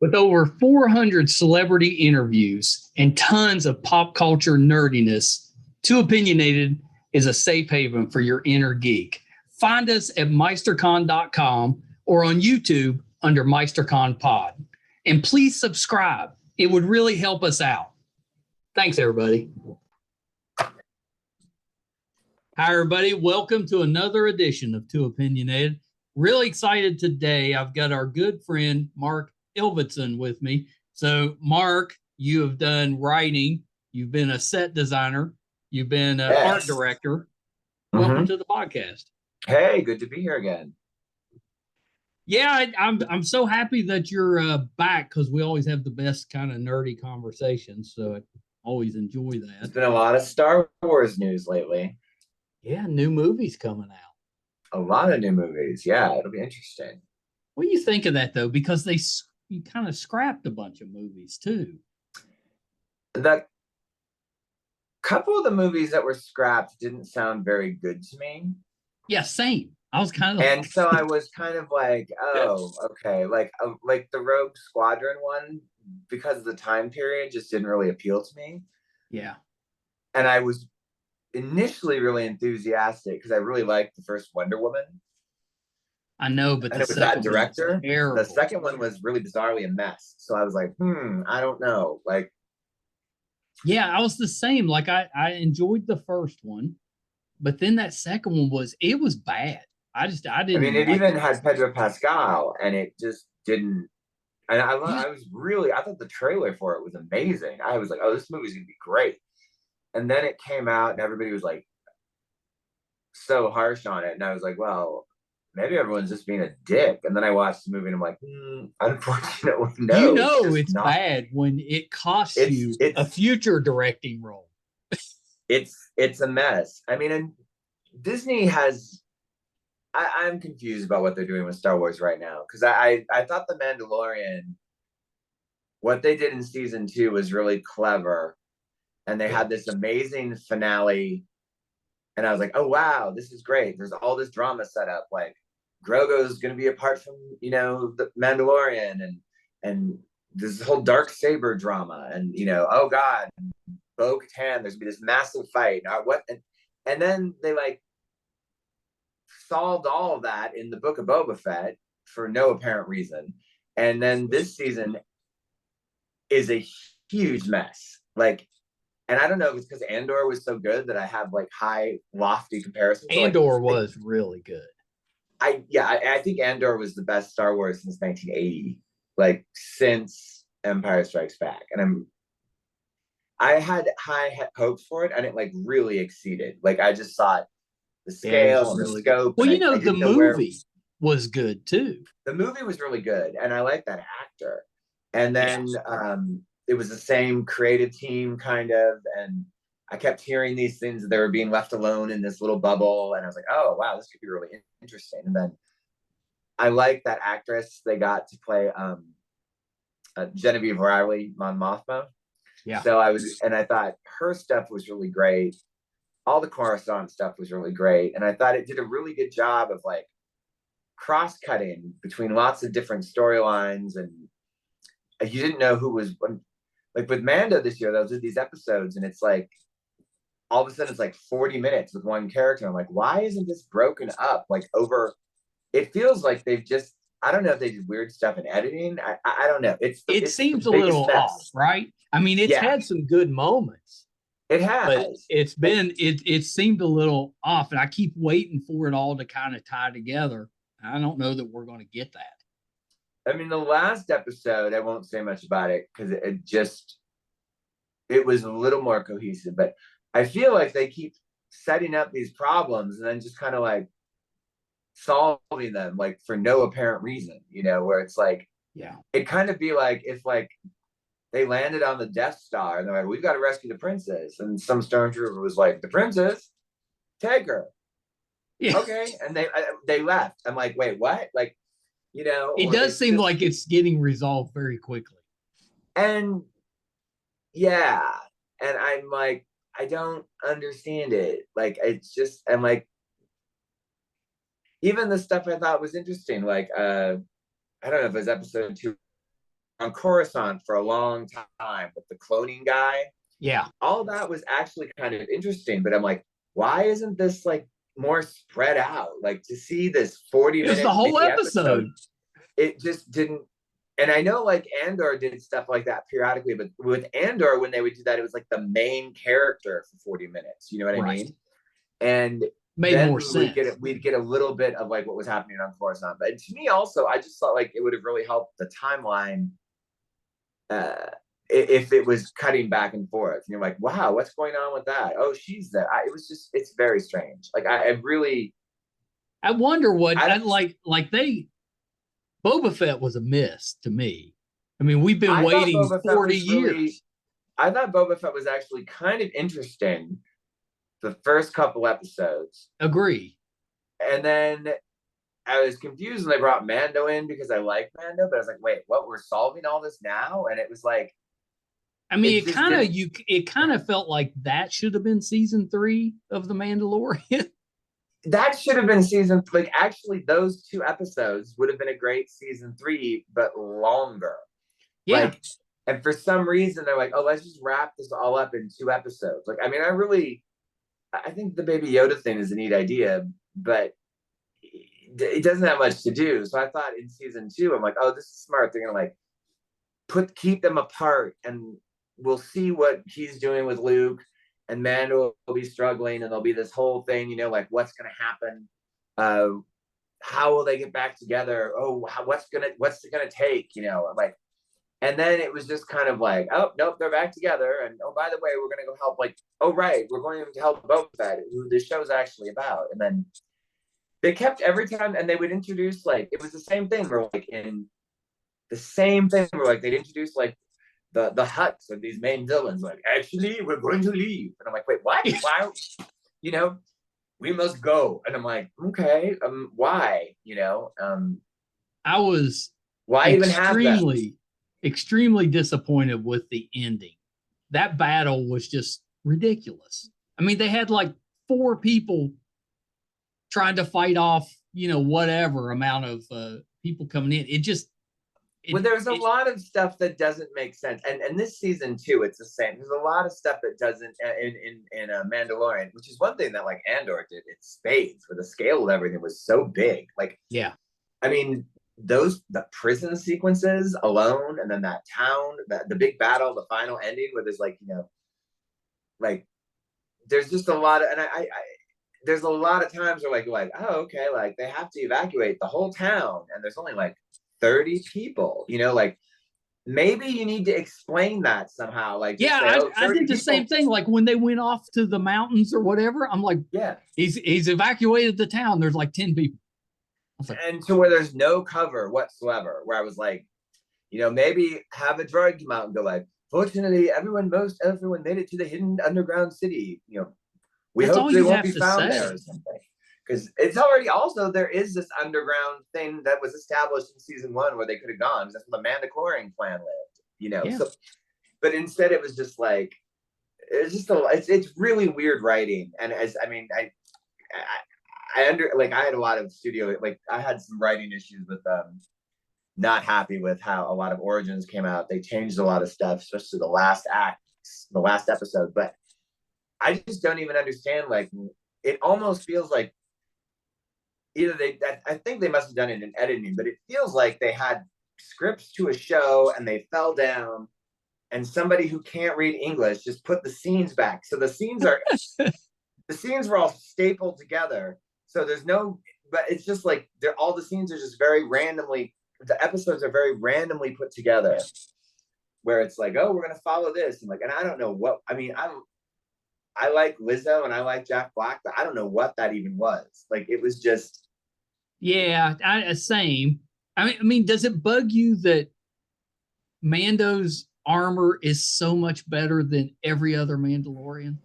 With over 400 celebrity interviews and tons of pop culture nerdiness, Too Opinionated is a safe haven for your inner geek. Find us at meistercon.com or on YouTube under MeisterCon Pod. And please subscribe. It would really help us out. Thanks, everybody. Hi, everybody. Welcome to another edition of Too Opinionated. Really excited today. I've got our good friend, Mark Ilvedson, with me. So, Mark, you have done writing. You've been a set designer. You've been an art director. Welcome to the podcast. Hey, good to be here again. Yeah, I'm so happy that you're back because we always have the best kind of nerdy conversations. So I always enjoy that. There's been a lot of Star Wars news lately. Yeah, new movies coming out. A lot of new movies. Yeah, it'll be interesting. What do you think of that, though? Because you kind of scrapped a bunch of movies, too. The couple of the movies that were scrapped didn't sound very good to me. Yeah, same. I was kind of and so I was kind of like, oh, okay. Like the Rogue Squadron one, because of the time period, just didn't really appeal to me. Yeah. And I was initially really enthusiastic because I really liked the first Wonder Woman. I know, but and it was that director. The second one was really bizarrely a mess. So I was like, I don't know. Like, yeah, I was the same. Like I enjoyed the first one, but then that second one was bad. I didn't. I mean, it even had Pedro Pascal, and it just didn't. And I thought the trailer for it was amazing. I was like, oh, this movie's gonna be great. And then it came out, and everybody was like, so harsh on it, and I was like, well, maybe everyone's just being a dick. And then I watched the movie, and I'm like, unfortunately, no. You know, it's bad when it costs you a future directing role. It's a mess. I mean, and Disney has. I'm confused about what they're doing with Star Wars right now, because I thought The Mandalorian, what they did in season 2 was really clever, and they had this amazing finale, and I was like, oh wow, this is great. There's all this drama set up, like Grogu's going to be apart from the Mandalorian, and this whole dark saber drama, and oh god, Bo-Katan, there's gonna be this massive fight. And then they like solved all of that in the Book of Boba Fett for no apparent reason. And then this season is a huge mess. Like, and I don't know if it's because Andor was so good that I have like high, lofty comparisons. Andor was really good. I think Andor was the best Star Wars since 1980, like since Empire Strikes Back. And I had high hopes for it, and it like really exceeded. Like I just thought the scale and the scope. Well, the movie was good too. The movie was really good, and I like that actor. And then it was the same creative team, kind of, and I kept hearing these things that they were being left alone in this little bubble, and I was like, oh wow, this could be really interesting. And then I like that actress they got to play Genevieve Riley, Mon Mothma. Yeah. So I thought her stuff was really great. All the Coruscant stuff was really great, and I thought it did a really good job of like cross-cutting between lots of different storylines, and you didn't know who was like with Mando this year. Those are these episodes, and it's like all of a sudden it's like 40 minutes with one character. I'm like, why isn't this broken up like over? It feels like they've just. I don't know if they did weird stuff in editing. I don't know. It seems a little off, right? I mean, it's had some good moments. It has. But it seemed a little off, and I keep waiting for it all to kind of tie together. I don't know that we're going to get that. I mean, the last episode, I won't say much about it because it was a little more cohesive, but I feel like they keep setting up these problems and then just kind of like solving them like for no apparent reason, where it's like, it kind of be like if like they landed on the Death Star and they're like, we've got to rescue the princess, and some stormtrooper was like, the princess, take her. Okay. And they left. I'm like, wait, what? Like, it does seem like it's getting resolved very quickly. And and I'm like, I don't understand it. Like, it's just, I'm like, even the stuff I thought was interesting, like I don't know if it was episode 2 on Coruscant for a long time with the cloning guy. Yeah. All that was actually kind of interesting, but I'm like, why isn't this like more spread out? Like to see this 40 It was minute the whole mini episode. it just didn't. And I know like Andor did stuff like that periodically, but with Andor, when they would do that, it was like the main character for 40 minutes. You know what I mean? And Made then more sense. we'd get a little bit of like what was happening on Coruscant. But to me also, I just thought like it would have really helped the timeline if it was cutting back and forth. And you're like, wow, what's going on with that? Oh, she's there. It was just, it's very strange. Like I really, I wonder what Boba Fett was a miss to me. I mean, we've been waiting 40 years. I thought Boba Fett was actually kind of interesting the first couple episodes. Agree. And then I was confused when they brought Mando in because I like Mando, but I was like, wait, what? We're solving all this now? And it was like, I mean, it kind of felt like that should have been season 3 of The Mandalorian. That should have been season, like actually those 2 episodes would have been a great season 3, but longer. Yeah. Like, and for some reason they're like, oh, let's just wrap this all up in 2 episodes. Like, I mean, I think the Baby Yoda thing is a neat idea, but it doesn't have much to do. So I thought in season 2, I'm like, oh, this is smart. They're gonna like keep them apart, and we'll see what he's doing with Luke, and Mando will be struggling, and there'll be this whole thing, you know, like what's gonna happen? How will they get back together? Oh, what's it gonna take? You know, like, and then it was just kind of like, oh nope, they're back together, and oh, by the way, we're gonna go help. Like, oh right, we're going to help Boba Fett, who this show's actually about. And then they kept every time, and they would introduce like it was the same thing. Where like in the same thing, where like they'd introduce like the huts of these main villains. Like, actually, we're going to leave, and I'm like, wait, what? Why? You know, we must go. And I'm like, okay, why? You know, I was why even have that? Extremely disappointed with the ending. That battle was just ridiculous. I mean, they had like 4 people trying to fight off, you know, whatever amount of people coming in. Well, there's a lot of stuff that doesn't make sense, and this season too, it's the same. There's a lot of stuff that doesn't in Mandalorian, which is one thing that like Andor did in spades, where the scale of everything was so big. Like, yeah, I mean, the prison sequences alone, and then that town, the big battle, the final ending, where there's like, you know, like there's just a lot of, and I there's a lot of times where like oh okay, like they have to evacuate the whole town, and there's only like 30 people, you know, like maybe you need to explain that somehow. Like, yeah, say, I did the same thing. Like when they went off to the mountains or whatever, I'm like, yeah, he's evacuated the town. There's like 10 people. Like, and to where there's no cover whatsoever, where I was like, you know, maybe have a droid come out and go like, fortunately, everyone made it to the hidden underground city. You know, we hope they won't be found there or something. Because it's already also, there is this underground thing that was established in season 1 where they could have gone. That's where the Mandalorian clan lived, you know. Yeah. So, but instead it was just like, it's really weird writing. And as I mean, I had a lot of studio, like I had some writing issues with not happy with how a lot of Origins came out. They changed a lot of stuff, especially the last episode. But I just don't even understand. Like, it almost feels like either I think they must have done it in editing, but it feels like they had scripts to a show and they fell down, and somebody who can't read English just put the scenes back. So the scenes were all stapled together. So there's no, but it's just like all the scenes are just very randomly. The episodes are very randomly put together, where it's like, oh, we're gonna follow this, and I don't know what. I mean, I like Lizzo and I like Jack Black, but I don't know what that even was. Like, it was just. Yeah, same. I mean, does it bug you that Mando's armor is so much better than every other Mandalorian?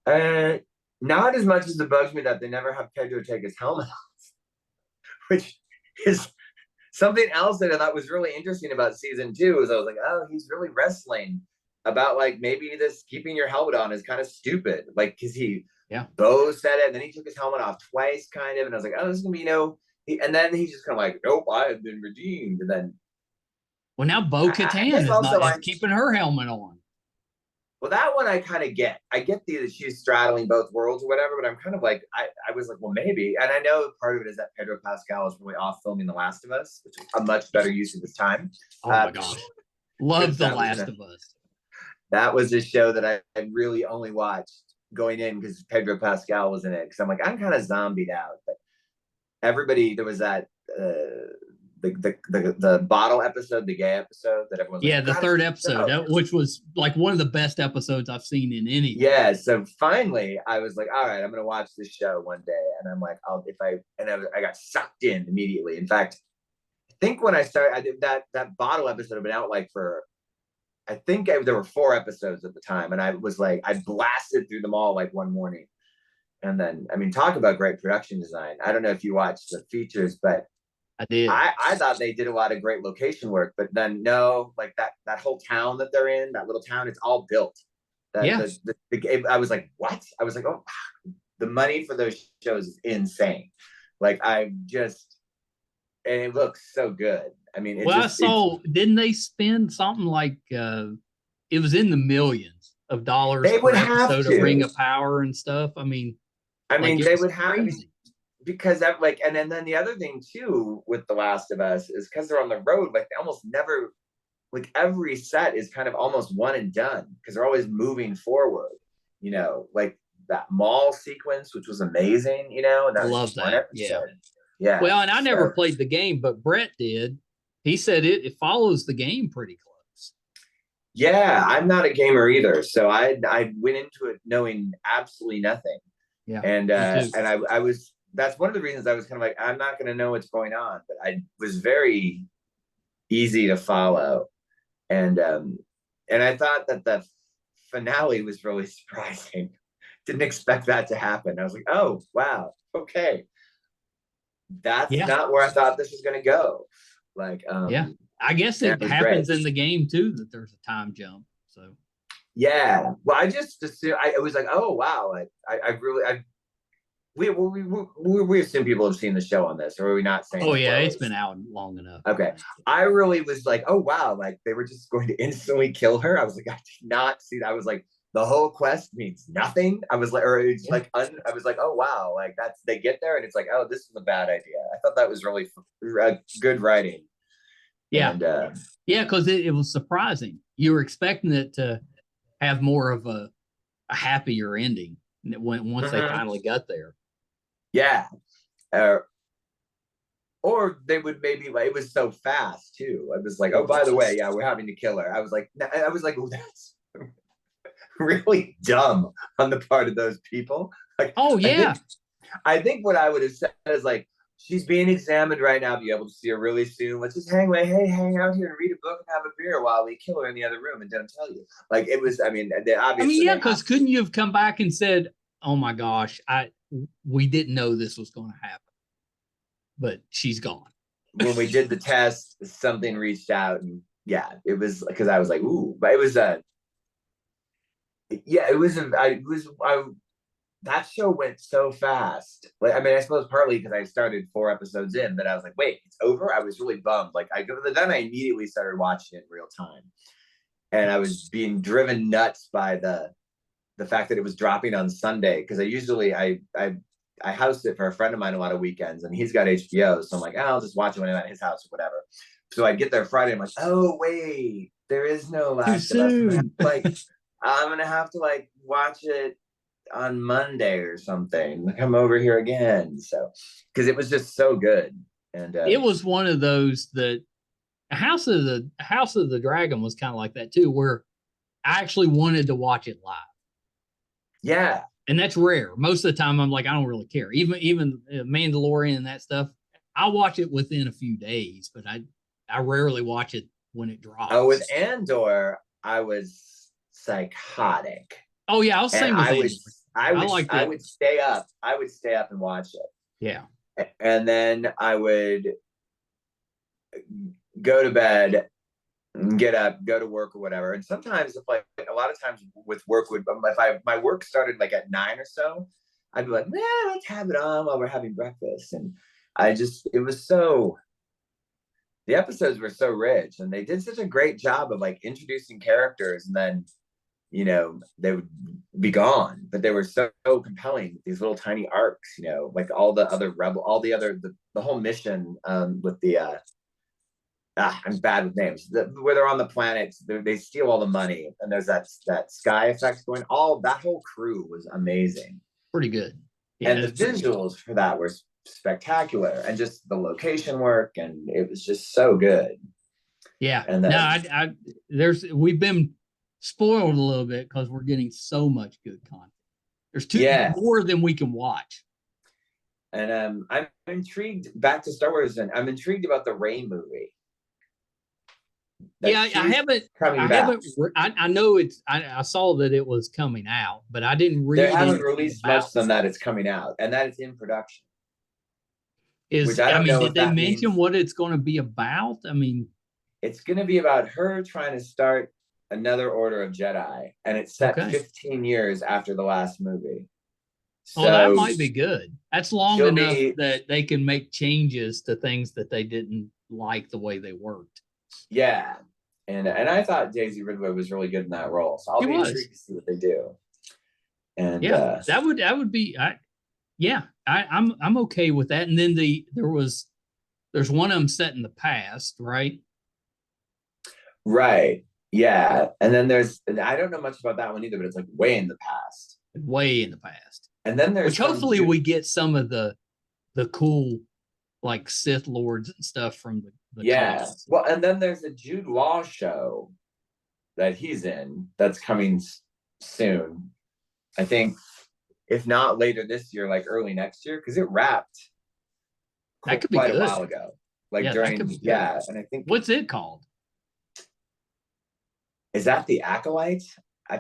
Not as much as it bugs me that they never have Pedro take his helmet off, which is something else that I thought was really interesting about season 2. Is I was like, oh, he's really wrestling about like maybe this keeping your helmet on is kind of stupid, like because Bo said it, and then he took his helmet off twice, kind of, and I was like, oh, this is gonna be, you know, And then he's just kind of like, nope, I have been redeemed. And then Well, now I Bo-Katan guess also is keeping her helmet on. well, that one I kind of get. I get that she's straddling both worlds or whatever, but I'm kind of like, I was like, well, maybe. And I know part of it is that Pedro Pascal is really off filming The Last of Us, which is a much better use of his time. Oh my gosh. Love The Last of Us. That was a show that I really only watched going in because Pedro Pascal was in it. Because I'm like, I'm kind of zombied out. But everybody, there was that the bottle episode, the gay episode that everyone's like, the third episode, which was like one of the best episodes I've seen in any. Yeah, so finally I was like, all right, I'm gonna watch this show one day, and I'm like, I got sucked in immediately. In fact, I think when I started, I did that bottle episode had been out like for, I think there were 4 episodes at the time, and I was like, I blasted through them all like one morning, and then I mean, talk about great production design. I don't know if you watched the features, but I did. I thought they did a lot of great location work, but then no, like that whole town that they're in, that little town, it's all built. I was like, what? I was like, oh, the money for those shows is insane. Like and it looks so good. I mean, I saw, didn't they spend something like it was in the millions of dollars they would have to Ring of Power and stuff? I mean, they would have. I mean, because that and then the other thing too with The Last of Us is because they're on the road, like they almost never, like every set is kind of almost one and done because they're always moving forward, like that mall sequence, which was amazing, and that love that. Yeah. Well, and I never played the game, but Brett did. He said it follows the game pretty close. Yeah, I'm not a gamer either, so I went into it knowing absolutely nothing. Yeah, and I was, that's one of the reasons I was kind of like, I'm not going to know what's going on, but I was very easy to follow. And I thought that the finale was really surprising. Didn't expect that to happen. I was like, oh, wow, okay. That's not where I thought this was going to go. Like, I guess it happens in the game too, that there's a time jump. So, yeah. Well, I just assumed, I was like, oh, wow. Like, we assume people have seen the show on this, or are we not saying? Oh yeah, it's been out long enough. Okay, I really was like, oh wow, like they were just going to instantly kill her. I was like, I did not see that. I was like, the whole quest means nothing. I was like, or it's like, I was like, oh wow, like they get there and it's like, oh, this is a bad idea. I thought that was really good writing. Yeah, and, because it was surprising. You were expecting it to have more of a happier ending once they finally got there. Yeah. Or they would maybe, like, it was so fast too. I was like, oh, by the way, yeah, we're having to kill her. I was like, oh, that's really dumb on the part of those people. Like, oh yeah. I think what I would have said is like, she's being examined right now. Be able to see her really soon. Let's just hang out here and read a book and have a beer while we kill her in the other room and don't tell you. Like it was. I mean, obviously. Because couldn't you have come back and said, "Oh my gosh, we didn't know this was going to happen," but she's gone. When we did the test, something reached out, and it was because I was like, "Ooh," but it was that show went so fast. Like, I mean, I suppose partly because I started 4 episodes in, but I was like, wait, it's over? I was really bummed. Like, then I immediately started watching it in real time. And I was being driven nuts by the fact that it was dropping on Sunday. Because I housed it for a friend of mine a lot of weekends, and he's got HBO. So I'm like, I'll just watch it when I'm at his house or whatever. So I get there Friday, I'm like, oh, wait, there is no Last of Us. Like, I'm going to have to, like, watch it on Monday or something, come over here again. So because it was just so good. And it was one of those that House of the Dragon was kind of like that too, where I actually wanted to watch it live. Yeah. And that's rare. Most of the time I'm like, I don't really care. Even Mandalorian and that stuff, I'll watch it within a few days, but I rarely watch it when it drops. Oh, with Andor, I was psychotic. Oh yeah, I was same with Andor. I would stay up. I would stay up and watch it. Yeah. And then I would go to bed, get up, go to work or whatever. And sometimes if like a lot of times with work if my work started like at 9 or so, I'd be like, let's have it on while we're having breakfast. And it was so, the episodes were so rich, and they did such a great job of like introducing characters, and then they would be gone, but they were so compelling, these little tiny arcs, like all the other the whole mission with the I'm bad with names, where they're on the planet, they steal all the money, and there's that sky effect going, all that whole crew was amazing. Pretty good. Yeah, and the visuals for that were spectacular, and just the location work, and it was just so good. Yeah. And then, we've been spoiled a little bit because we're getting so much good content. There's more than we can watch. And I'm intrigued, back to Star Wars, and I'm intrigued about the Rey movie. I haven't. I know I saw that it was coming out, but I didn't read. They haven't released much than that it's coming out, and that it's in production. Did they mention what it's going to be about? I mean, it's going to be about her trying to start another Order of Jedi, and it's set 15 years after the last movie. So that might be good. That's long enough that they can make changes to things that they didn't like the way they worked. Yeah, and I thought Daisy Ridley was really good in that role, so I'll be intrigued to see what they do. And that would be, I'm okay with that. And then there's one of them set in the past, right? Right. Yeah, and then I don't know much about that one either, but it's like way in the past. Way in the past. And then there's hopefully we get some of the cool like Sith Lords and stuff from the comics. Well, and then there's a Jude Law show that he's in that's coming soon. I think if not later this year, like early next year, because it wrapped that could be quite a while ago. Like during and I think, what's it called? Is that The Acolyte? I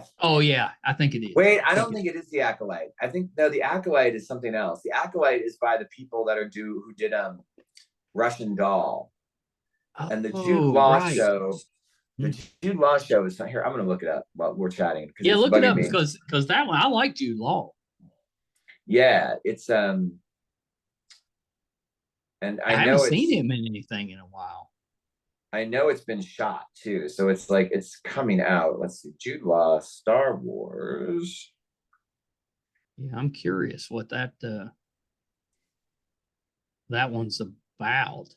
think it is. Wait, I don't think it is The Acolyte. I think The Acolyte is something else. The Acolyte is by the people that who did Russian Doll. And the Jude Law show. The Jude Law show is here. I'm gonna look it up while we're chatting. Yeah, look it up because that one, I like Jude Law. Yeah, it's and I haven't seen him in anything in a while. I know it's been shot too, so it's like it's coming out. Let's see, Jude Law, Star Wars. Yeah, I'm curious what that one's about.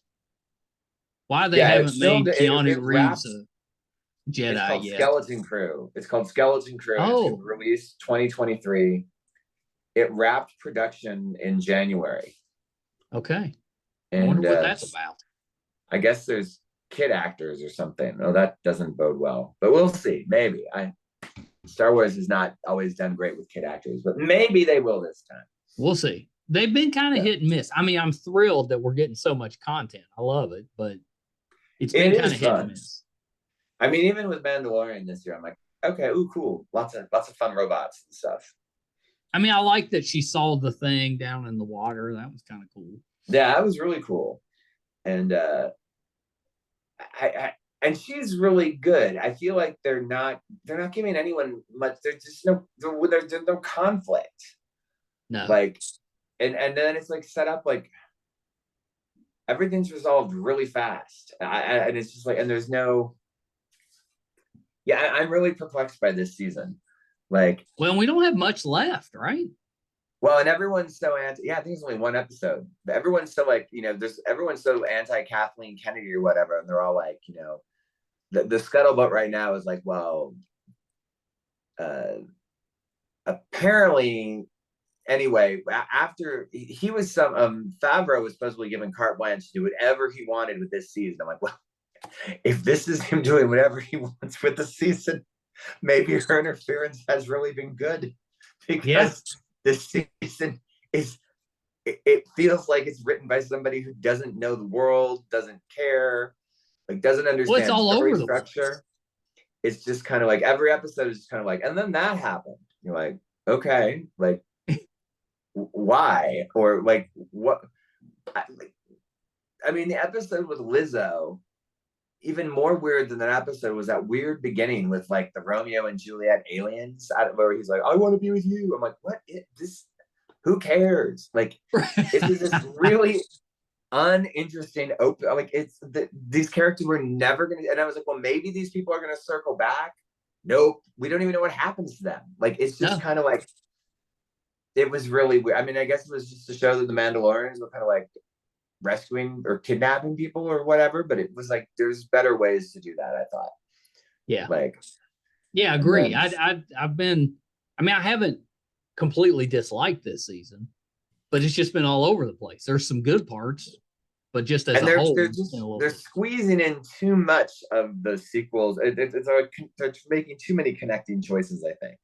Why they haven't made Keanu Reeves a Jedi it's called yet? Skeleton Crew. It's called Skeleton Crew. Oh, it's released 2023. It wrapped production in January. Okay, I wonder what that's about. I guess there's kid actors or something. No, that doesn't bode well, but we'll see. Maybe Star Wars has not always done great with kid actors, but maybe they will this time. We'll see. They've been kind of hit and miss. I mean, I'm thrilled that we're getting so much content. I love it, but it's been kind of hit and miss. I mean, even with Mandalorian this year, I'm like, okay, ooh, cool. Lots of fun robots and stuff. I mean, I like that she saw the thing down in the water. That was kind of cool. Yeah, that was really cool. And and she's really good. I feel like they're not giving anyone much. There's just there's no conflict. No. Like, and then it's like set up like everything's resolved really fast. And it's just like, and there's no. Yeah, I'm really perplexed by this season. Like, well, we don't have much left, right? Well, and everyone's so I think it's only one episode, but everyone's so like, everyone's so anti Kathleen Kennedy or whatever, and they're all like, the scuttlebutt right now is like, well, apparently, anyway, after he was Favreau was supposedly given carte blanche to do whatever he wanted with this season. I'm like, well, if this is him doing whatever he wants with the season, maybe her interference has really been good, because this season it feels like it's written by somebody who doesn't know the world, doesn't care, like doesn't understand story structure. It's just kind of like every episode is just kind of like, and then that happened. You're like, okay, like why? Or like what? I mean, the episode with Lizzo, even more weird than that episode was that weird beginning with like the Romeo and Juliet aliens, where he's like, I want to be with you. I'm like, what is this? Who cares? Like, this is this really, uninteresting. Open, like these characters were never gonna. And I was like, well, maybe these people are gonna circle back. Nope, we don't even know what happens to them. Like it's just No. kind of like it was really weird. I mean, I guess it was just to show that the Mandalorians were kind of like rescuing or kidnapping people or whatever. But it was like there's better ways to do that. I thought. Yeah. Like. Yeah, I And agree. then, I've been. I mean, I haven't completely disliked this season, but it's just been all over the place. There's some good parts, but just as and a whole, they're it's been a just little they're bit. squeezing in too much of the sequels. It's like they're making too many connecting choices. I think.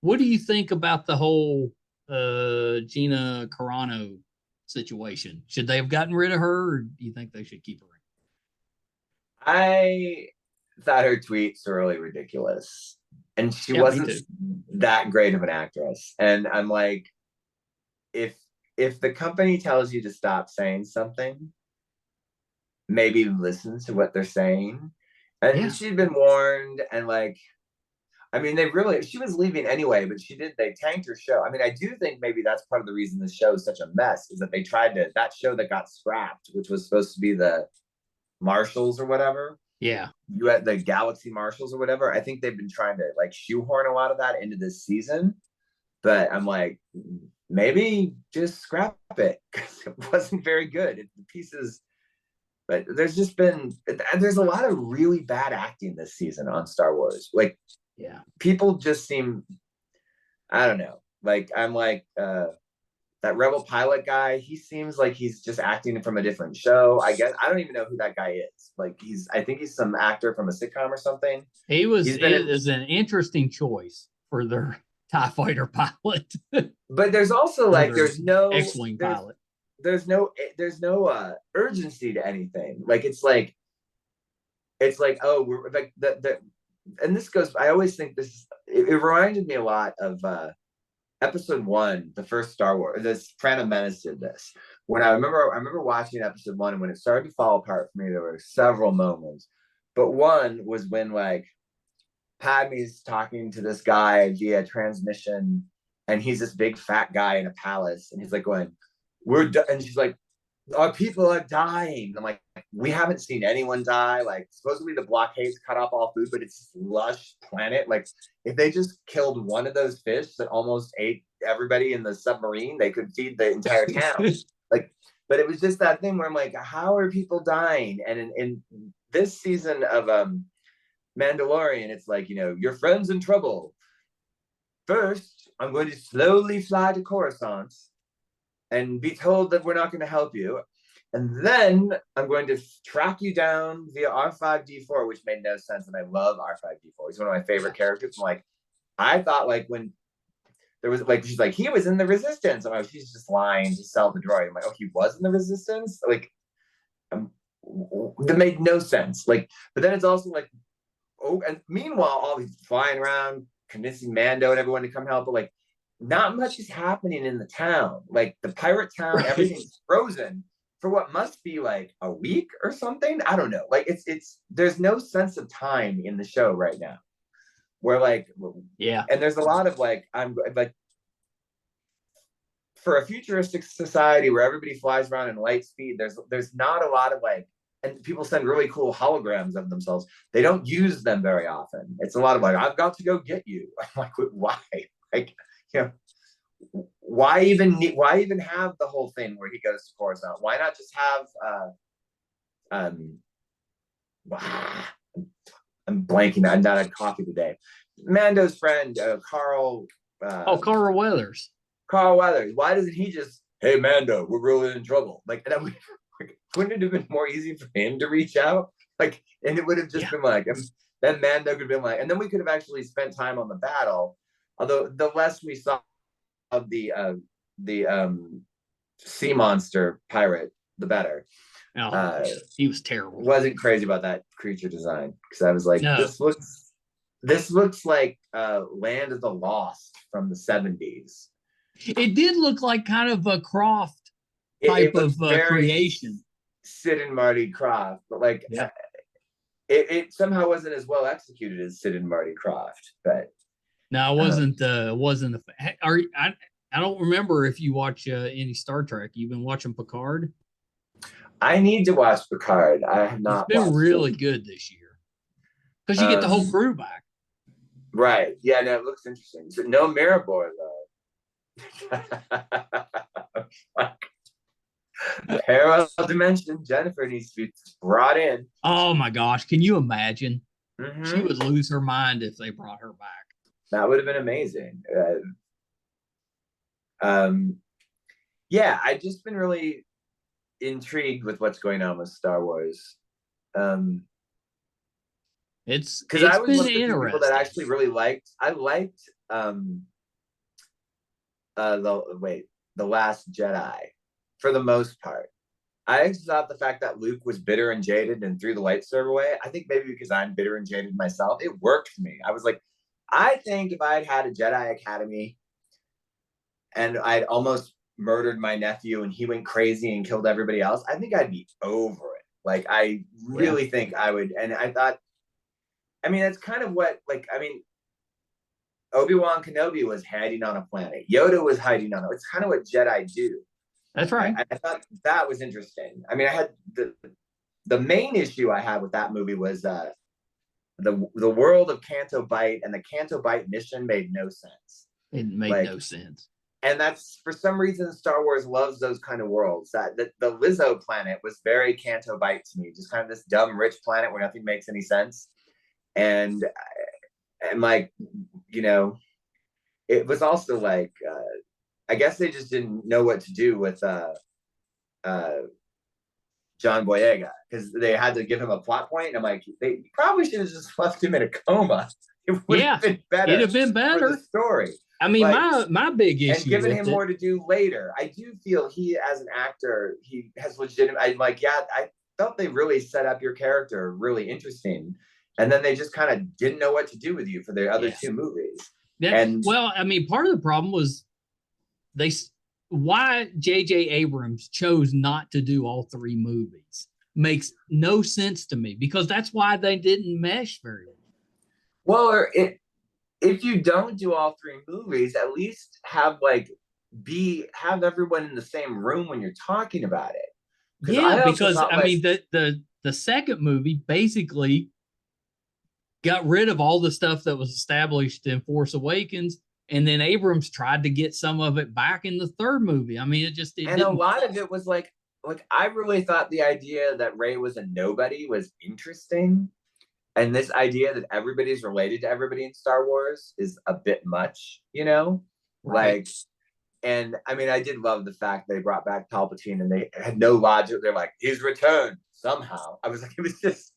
What do you think about the whole Gina Carano situation? Should they have gotten rid of her, or do you think they should keep her? I thought her tweets were really ridiculous, and she Yeah, me wasn't too. that great of an actress. And I'm like, if if the company tells you to stop saying something, maybe listen to what they're saying. And Yeah, she'd been warned, and like, I mean, they really, she was leaving anyway, but they tanked her show. I mean, I do think maybe that's part of the reason this show is such a mess is that they tried to, that show that got scrapped, which was supposed to be the Marshals or whatever, yeah, you had the Galaxy Marshals or whatever. I think they've been trying to like shoehorn a lot of that into this season, but I'm like, maybe just scrap it because it wasn't very good. The pieces, but there's a lot of really bad acting this season on Star Wars. Like yeah. people just seem, I don't know. Like I'm like that Rebel pilot guy. He seems like he's just acting from a different show. I guess I don't even know who that guy is. Like I think he's some actor from a sitcom or something. He was He's been it in, is an interesting choice for their TIE fighter pilot. but there's also Or like their X-wing pilot. there's no urgency to anything. Like it's like oh we're like the and this goes. I always think this. It reminded me a lot of episode one, the first Star Wars. This Phantom Menace did this. I remember watching episode one, and when it started to fall apart for me, there were several moments. But one was when like Padme's talking to this guy via transmission, and he's this big fat guy in a palace, and he's like going, and she's like, our people are dying. I'm like, we haven't seen anyone die. Like, supposedly the blockade's cut off all food, but it's this lush planet. Like, if they just killed one of those fish that almost ate everybody in the submarine, they could feed the entire town. Like, but it was just that thing where I'm like, how are people dying? And in this season of Mandalorian, it's like, your friend's in trouble. First, I'm going to slowly fly to Coruscant and be told that we're not going to help you. And then I'm going to track you down via R5D4, which made no sense. And I love R5D4. He's one of my favorite characters. I'm like, I thought like when there was like, she's like, he was in the resistance. I'm like, she's just lying to sell the droid. I'm like, oh, he was in the resistance? Like, that made no sense. Like, but then it's also like, oh, and meanwhile, all these flying around, convincing Mando and everyone to come help, but like, not much is happening in the town. Like the pirate town, Right. everything's frozen for what must be like a week or something. I don't know. Like it's there's no sense of time in the show right now. Where like Yeah. and there's a lot of like I'm like for a futuristic society where everybody flies around in light speed, there's not a lot of like and people send really cool holograms of themselves. They don't use them very often. It's a lot of like, I've got to go get you. I'm like, why? Like, why even have the whole thing where he goes to Coruscant? Why not just have I'm blanking. I'm not at coffee today. Mando's friend, Carl. Carl Weathers. Carl Weathers. Why doesn't he just, hey Mando, we're really in trouble? Like, wouldn't it have been more easy for him to reach out? Like, and it would have just been like, then Mando could have been like, and then we could have actually spent time on the battle. Although the less we saw of the sea monster pirate, the better. He was terrible. Wasn't crazy about that creature design because I was like, no. this looks like Land of the Lost from the 70s. It did look like kind of a Croft type of creation. Sid and Marty Croft, but like it somehow wasn't as well executed as Sid and Marty Croft. But no, it wasn't. I don't remember if you watch any Star Trek. You've been watching Picard. I need to watch Picard. I have It's not been watched really it. good this year because you get the whole crew back. Right. Yeah, no, it looks interesting. So no Maribor though. Parallel dimension. Jennifer needs to be brought in. Oh my gosh, can you imagine? She Mm-hmm. would lose her mind if they brought her back. That would have been amazing. Yeah, I've just been really intrigued with what's going on with Star Wars. Because I It's was been one of the few people that interesting. actually really liked. I liked the Last Jedi for the most part. I actually thought the fact that Luke was bitter and jaded and threw the lightsaber away. I think maybe because I'm bitter and jaded myself, it worked for me. I was like, I think if I had had a Jedi Academy and I'd almost murdered my nephew and he went crazy and killed everybody else, I think I'd be over it. Like I really think I would. And I thought, I mean, that's kind of what, like, I mean, Obi-Wan Kenobi was hiding on a planet. Yoda was hiding on it. It's kind of what Jedi do. That's right. I thought that was interesting. I mean, I had the main issue I had with that movie was the world of Canto Bight, and the Canto Bight mission made no sense. It made no sense. And that's, for some reason, Star Wars loves those kind of worlds. That the Lizzo planet was very Canto Bight to me, just kind of this dumb rich planet where nothing makes any sense. And like, you know, it was also like, I guess they just didn't know what to do with John Boyega, because they had to give him a plot point. And I'm like, they probably should have just left him in a coma. It would have been better. It'd have been better for the story. I mean, like, my big issue, and giving him more to do later. I do feel he, as an actor, he has legitimate. I'm like, yeah, I felt they really set up your character really interesting, and then they just kind of didn't know what to do with you for their other two movies. Well, I mean, part of the problem was why J.J. Abrams chose not to do all three movies makes no sense to me, because that's why they didn't mesh very well. Well, if you don't do all three movies, at least have everyone in the same room when you're talking about it. Yeah, because I mean, the second movie basically got rid of all the stuff that was established in Force Awakens, and then Abrams tried to get some of it back in the third movie. I mean, a lot of it was like I really thought the idea that Rey was a nobody was interesting. And this idea that everybody's related to everybody in Star Wars is a bit much, you know? Right. Like, and I mean, I did love the fact they brought back Palpatine and they had no logic. They're like, he's returned somehow. I was like, it was just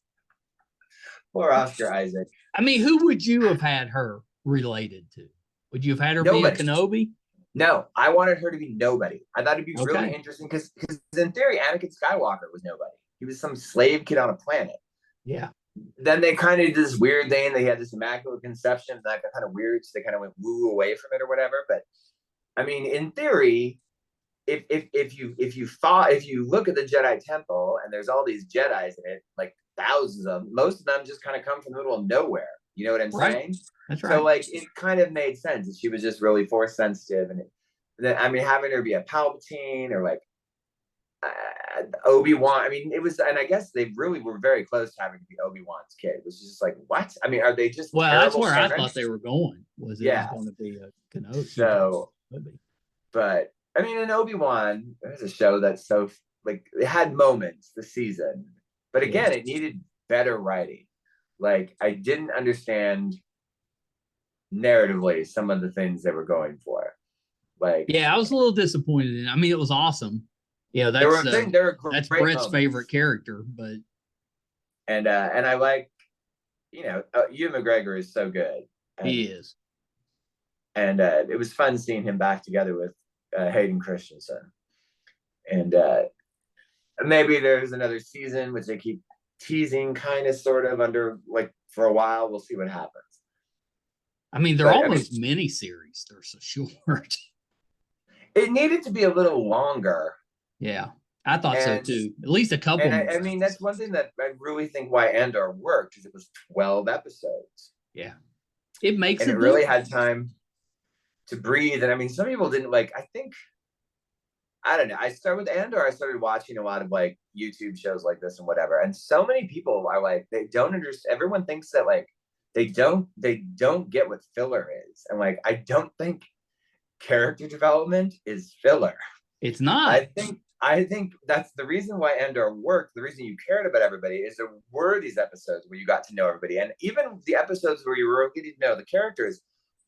poor Oscar Isaac. I mean, who would you have had her related to? Would you have had her be a Kenobi? No, I wanted her to be nobody. I thought it'd be really interesting because in theory, Anakin Skywalker was nobody. He was some slave kid on a planet. Yeah. Then they kind of did this weird thing. They had this immaculate conception that got kind of weird, so they kind of went woo away from it or whatever. But I mean, in theory, if you look at the Jedi Temple and there's all these Jedis in it, like thousands of them, most of them just kind of come from the middle of nowhere. You know what I'm saying? That's right. So like, it kind of made sense that she was just really force sensitive, and then I mean, having her be a Palpatine or like Obi-Wan. I mean, it was, and I guess they really were very close to having to be Obi-Wan's kid, which is just like, what? I mean, are they just that's where parents? I thought they were going. Was going to be a Kenobi? So, but I mean, in Obi-Wan, there's a show that's so like, it had moments this season, but again, it needed better writing. Like, I didn't understand narratively some of the things they were going for. Like, yeah, I was a little disappointed in it. I mean, it was awesome. Yeah, that's Brett's favorite character, but and I like, you know, Ewan McGregor is so good. He is, and it was fun seeing him back together with Hayden Christensen, and maybe there's another season which they keep teasing, kind of, sort of, under like for a while. We'll see what happens. I mean, they're almost mini-series. They're so short. It needed to be a little longer. Yeah, I thought so too. At least a couple. And I mean, that's one thing that I really think why Andor worked, is it was 12 episodes. Yeah, it makes and it really had time to breathe. And I mean, some people didn't like. I don't know. I started with Andor. I started watching a lot of like YouTube shows like this and whatever. And so many people are like, they don't understand. Everyone thinks that like they don't get what filler is. And like, I don't think character development is filler. It's not. I think that's the reason why Andor worked. The reason you cared about everybody is there were these episodes where you got to know everybody, and even the episodes where you were getting to know the characters,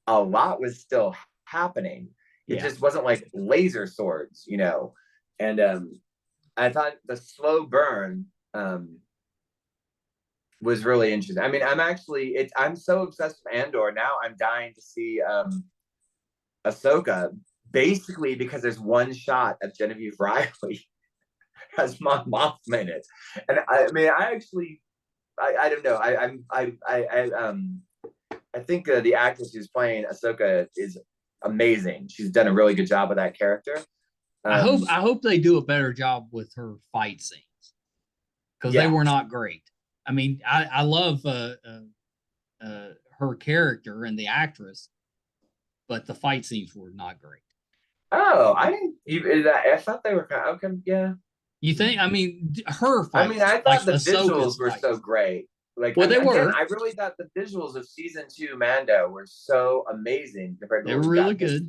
a lot was still happening. It Yeah. just wasn't like laser swords, you know. And I thought the slow burn was really interesting. I mean, I'm so obsessed with Andor now. I'm dying to see Ahsoka, basically because there's one shot of Genevieve Riley as Mon Mothma in it, and I mean, I don't know. I think the actress who's playing Ahsoka is amazing. She's done a really good job with that character. I hope they do a better job with her fight scenes, because they were not great. I mean, I love her character and the actress, but the fight scenes were not great. Oh, I didn't even. I thought they were kind of okay. Yeah. You think? I mean, her fight. I mean, I thought like the visuals were so great. Like, well, they were. I really thought the visuals of season 2 Mando were so amazing compared to they were really good.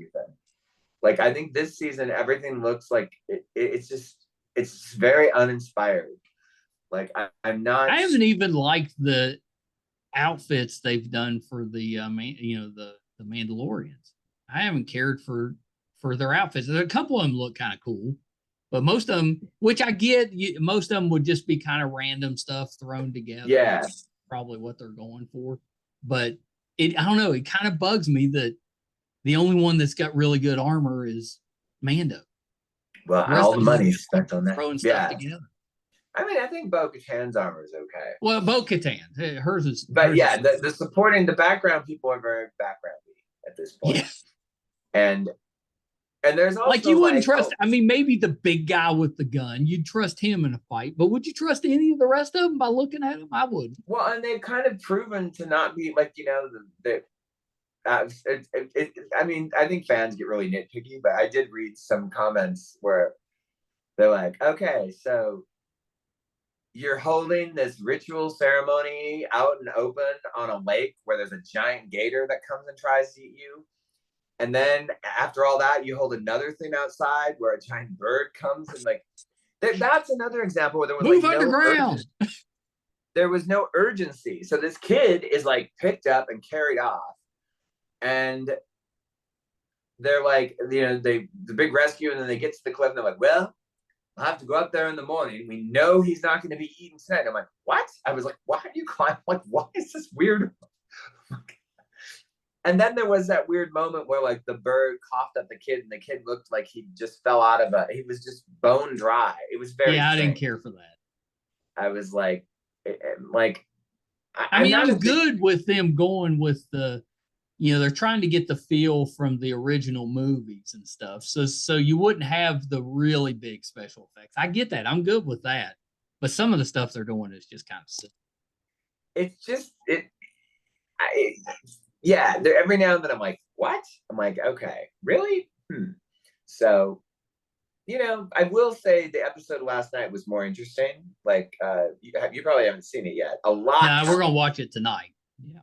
Like, I think this season everything looks like it's very uninspired. Like, I'm not. I haven't even liked the outfits they've done for the the Mandalorians. I haven't cared for their outfits. A couple of them look kind of cool, but most of them, which I get, most of them would just be kind of random stuff thrown together. Yeah, that's probably what they're going for. But I don't know. It kind of bugs me that the only one that's got really good armor is Mando. Well, all the money spent on that. Throwing stuff together. I mean, I think Bo-Katan's armor is okay. Well, Bo-Katan, hers is. But yeah, the supporting, the background people are very backgroundy at this point. Yeah. And there's also like you wouldn't trust. I mean, maybe the big guy with the gun, you'd trust him in a fight, but would you trust any of the rest of them by looking at them? I would. Well, and they've kind of proven to not be like, you know, I mean, I think fans get really nitpicky, but I did read some comments where they're like, okay, so you're holding this ritual ceremony out and open on a lake where there's a giant gator that comes and tries to eat you. And then after all that, you hold another thing outside where a giant bird comes and like, that's another example where there was move like underground. There was no urgency. So this kid is like picked up and carried off. And they're like, you know, the big rescue, and then they get to the cliff and they're like, well, I'll have to go up there in the morning. We know he's not going to be eaten tonight. I'm like, what? I was like, why are you climbing? Like, why is this weird? And then there was that weird moment where like the bird coughed at the kid and the kid looked like he just fell out of he was just bone dry. It was very strange. I didn't care for that. I was like, I mean, I'm good with them going with the, you know, they're trying to get the feel from the original movies and stuff. So you wouldn't have the really big special effects. I get that. I'm good with that. But some of the stuff they're doing is just kind of silly. It's just, yeah, every now and then I'm like, what? I'm like, okay, really? So, you know, I will say the episode last night was more interesting. Like, you probably haven't seen it yet. A lot. Nah, we're gonna watch it tonight. Yeah.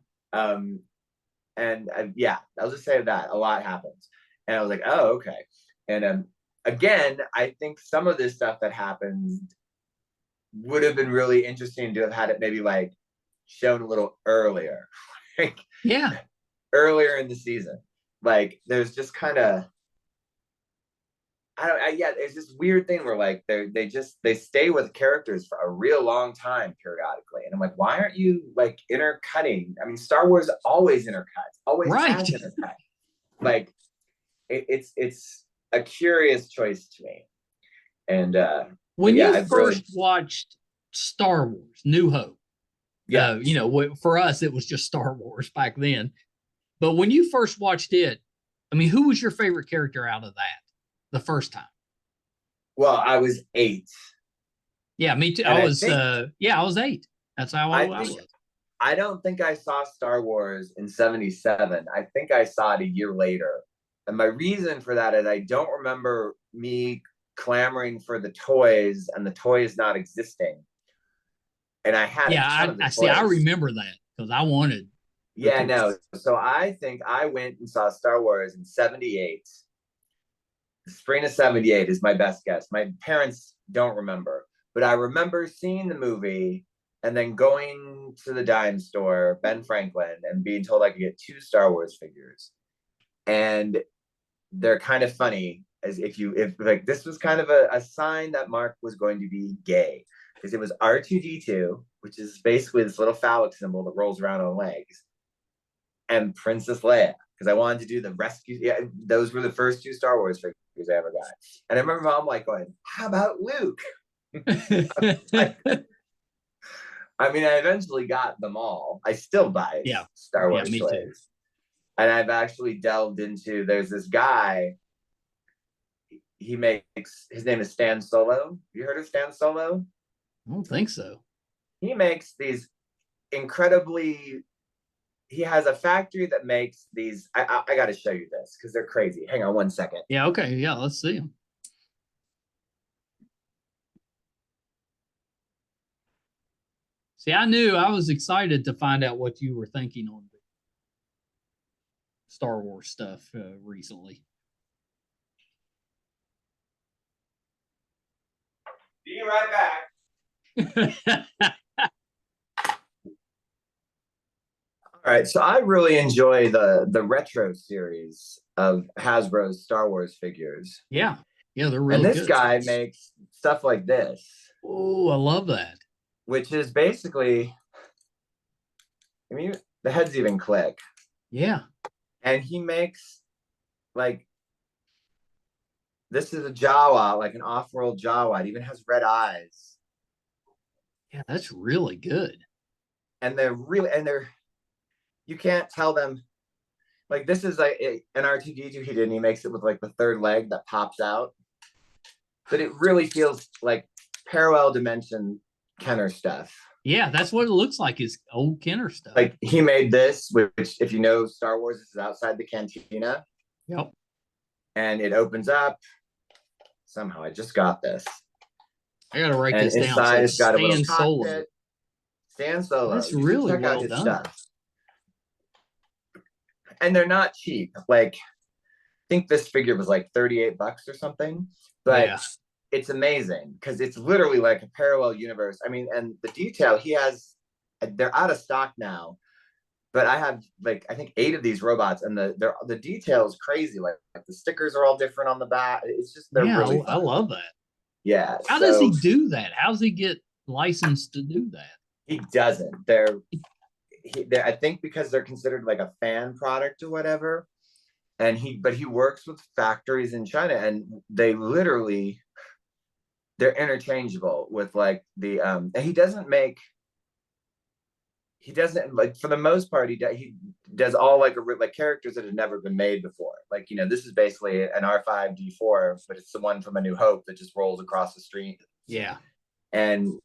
And yeah, I'll just say that a lot happens. And I was like, oh, okay. And again, I think some of this stuff that happened would have been really interesting to have had it maybe like shown a little earlier. Like, yeah, earlier in the season. Like, there's just kind of, it's this weird thing where like they stay with characters for a real long time periodically, and I'm like, why aren't you like intercutting? I mean, Star Wars always intercuts, always has intercut. Like, it's a curious choice to me. And when you first watched Star Wars New Hope, you know, for us it was just Star Wars back then. But when you first watched it, I mean, who was your favorite character out of that the first time? Well, I was 8. Yeah, me too. I was 8. That's how I was. I don't think I saw Star Wars in 77. I think I saw it a year later. And my reason for that is I don't remember me clamoring for the toys and the toys not existing. And I had a ton of the I see. I toys. remember that because I wanted. Yeah, no. So I think I went and saw Star Wars in 78. The spring of 78 is my best guess. My parents don't remember, but I remember seeing the movie and then going to the dime store, Ben Franklin, and being told I could get 2 Star Wars figures. And they're kind of funny, as if like this was kind of a sign that Mark was going to be gay, because it was R2D2, which is basically this little phallic symbol that rolls around on legs, and Princess Leia, because I wanted to do the rescue. Yeah, those were the first 2 Star Wars figures I ever got. And I remember Mom like going, "How about Luke?" I mean, I eventually got them all. I still buy Star Wars toys. Too. And I've actually delved into, there's this guy, he makes, his name is Stan Solo. You heard of Stan Solo? I don't think so. He makes these incredibly, he has a factory that makes these, I got to show you this because they're crazy. Hang on 1 second. Yeah, okay. Yeah, let's see them. See, I knew I was excited to find out what you were thinking on Star Wars stuff recently. Be right back. All right, so I really enjoy the retro series of Hasbro's Star Wars figures. Yeah, they're really good. And this good. guy makes stuff like this. Oh, I love that. Which is basically, I mean, the heads even click. Yeah. And he makes, like, this is a Jawa, like an off-world Jawa. It even has red eyes. Yeah, that's really good. And you can't tell them, like, this is like an R2D2 he did, and he makes it with like the third leg that pops out. But it really feels like parallel dimension Kenner stuff. Yeah, that's what it looks like, is old Kenner stuff. Like, he made this, which, if you know Star Wars, this is outside the cantina. Yep. And it opens up. Somehow I just got this. I gotta write this down. Inside it's got a little cockpit. Solo. Stan Solo. That's really check well out his done. Stuff. And they're not cheap. Like, I think this figure was like $38 or something. But it's amazing because it's literally like a parallel universe. I mean, and the detail he has, they're out of stock now. But I have, like, I think 8 of these robots, and the detail is crazy. Like the stickers are all different on the back. It's just, they're really fun. I love that. Yeah. How does he do that? How does he get licensed to do that? He doesn't. I think because they're considered like a fan product or whatever. And he works with factories in China, and they're interchangeable with like the and he doesn't, like, for the most part, he does all like characters that have never been made before. Like, this is basically an R5D4, but it's the one from A New Hope that just rolls across the street. Yeah. And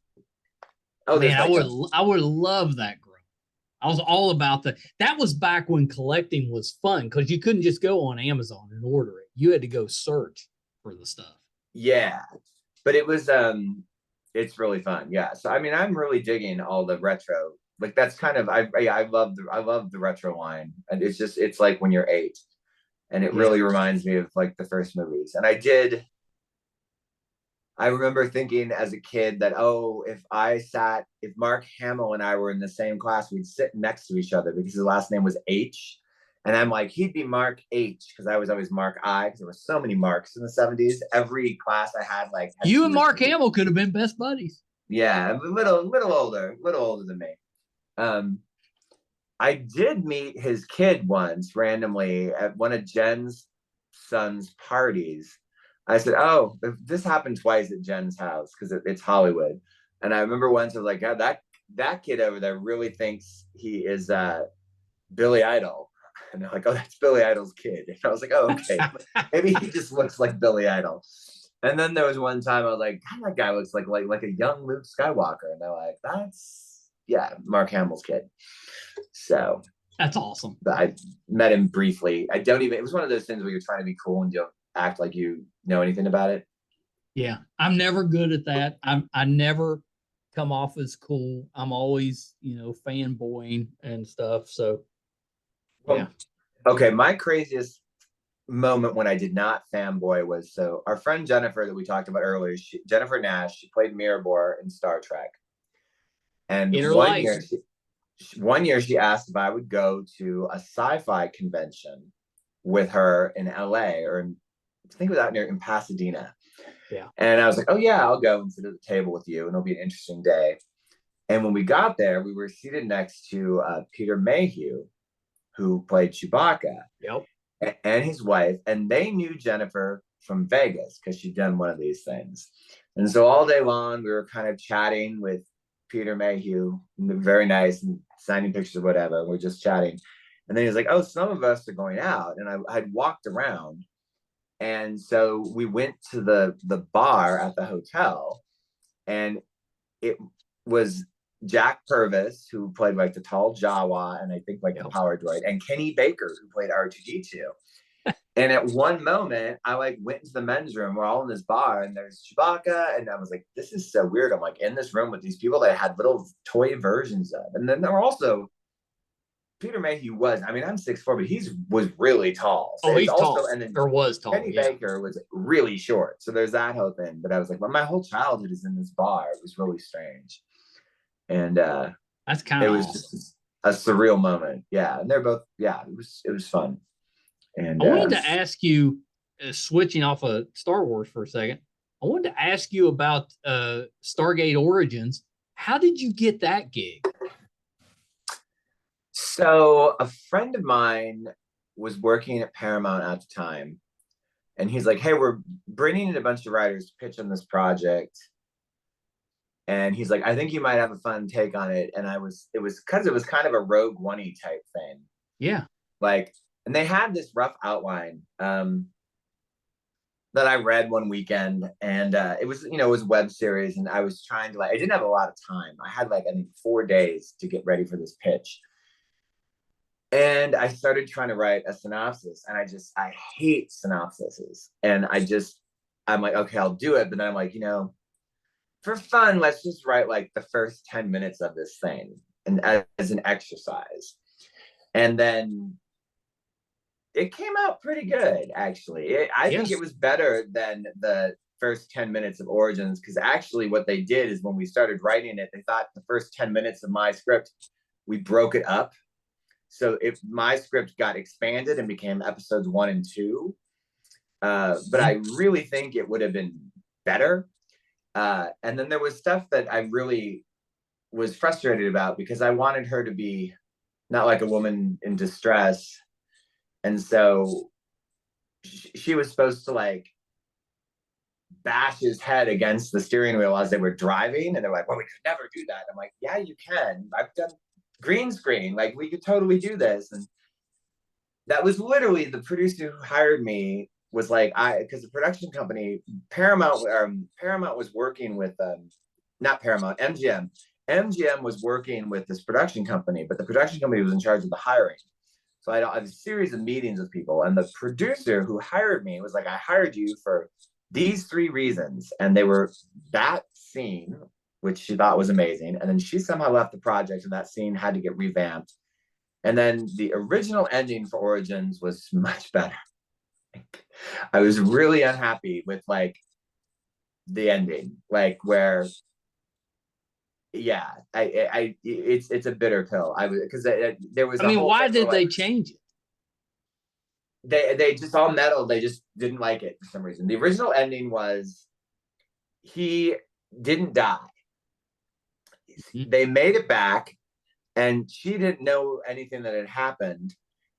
man, I would love that group. I was all about that was back when collecting was fun, because you couldn't just go on Amazon and order it. You had to go search for the stuff. Yeah. But it was it's really fun. Yeah. So I mean, I'm really digging all the retro. Like, that's kind of, I love the retro line. And it's like when you're 8. And it really reminds me of like the first movies. And I remember thinking as a kid that, if Mark Hamill and I were in the same class, we'd sit next to each other because his last name was H. And I'm like, he'd be Mark H, because I was always Mark I, because there were so many Marks in the 70s. Every class I had, like, you and Mark Hamill could have been best buddies. Yeah, a little older than me. I did meet his kid once randomly at one of Jen's son's parties. I said, "Oh, this happened twice at Jen's house because it's Hollywood." And I remember once I was like, "Oh, that kid over there really thinks he is Billy Idol." And they're like, "Oh, that's Billy Idol's kid." And I was like, "Oh, okay, maybe he just looks like Billy Idol." And then there was one time I was like, "God, that guy looks like a young Luke Skywalker." And they're like, "That's Mark Hamill's kid." So that's awesome. I met him briefly. It was one of those things where you're trying to be cool and don't act like you know anything about it. Yeah, I'm never good at that. I never come off as cool. I'm always, fanboying and stuff. So yeah. Well, okay, my craziest moment when I did not fanboy was, so our friend Jennifer that we talked about earlier, Jennifer Nash, she played Mirabor in Star Trek. And In her life. one year she asked if I would go to a sci-fi convention with her in LA, or I think it was out near in Pasadena. Yeah. And I was like, oh yeah, I'll go and sit at the table with you and it'll be an interesting day. And when we got there, we were seated next to Peter Mayhew, who played Chewbacca, Yep. and his wife, and they knew Jennifer from Vegas because she'd done one of these things. And so all day long, we were kind of chatting with Peter Mayhew, very nice, and signing pictures or whatever. And we're just chatting. And then he's like, oh, some of us are going out. And I'd walked around. And so we went to the bar at the hotel, and it was Jack Purvis, who played like the tall Jawa and I think like the power droid, and Kenny Baker, who played R2D2. And at one moment, I like went into the men's room. We're all in this bar, and there's Chewbacca, and I was like, "This is so weird." I'm like in this room with these people that I had little toy versions of, and then there were also Peter Mayhew was. I mean, I'm 6'4", but was really tall. So he's also, tall, and then or was tall. Kenny Baker was really short. So there's that whole thing. But I was like, well, my whole childhood is in this bar. It was really strange, and that's kind of awesome. Just a surreal moment. Yeah, and they're both. Yeah, it was fun. And I wanted to ask you, switching off of Star Wars for a second, I wanted to ask you about Stargate Origins. How did you get that gig? So a friend of mine was working at Paramount at the time, and he's like, "Hey, we're bringing in a bunch of writers to pitch on this project." And he's like, "I think you might have a fun take on it." And it was because it was kind of a Rogue One-y type thing. Yeah. Like, and they had this rough outline that I read one weekend, and it was, it was a web series, and I was trying to I didn't have a lot of time. I had I think 4 days to get ready for this pitch. And I started trying to write a synopsis, and I hate synopsises. And I'm like, okay, I'll do it. But then I'm like, for fun, let's just write the first 10 minutes of this thing and as an exercise. And then it came out pretty good, actually. I think it was better than the first 10 minutes of Origins, because actually what they did is when we started writing it, they thought the first 10 minutes of my script, we broke it up. So if my script got expanded and became episodes 1 and 2, but I really think it would have been better. And then there was stuff that I really was frustrated about, because I wanted her to be not like a woman in distress. And so she was supposed to bash his head against the steering wheel as they were driving. And they're like, well, we could never do that. I'm like, yeah, you can. I've done green screen. We could totally do this. And that was literally the producer who hired me was like, because the production company, Paramount was working with, not Paramount, MGM. MGM was working with this production company, but the production company was in charge of the hiring. So I had a series of meetings with people, and the producer who hired me was like, I hired you for these 3 reasons. And they were that scene, which she thought was amazing. And then she somehow left the project, and that scene had to get revamped. And then the original ending for Origins was much better. I was really unhappy with the ending, where, yeah, it's a bitter pill. I was, because there was. I mean, why did they change it? They just all meddled. They just didn't like it for some reason. The original ending was he didn't die. They made it back, and she didn't know anything that had happened.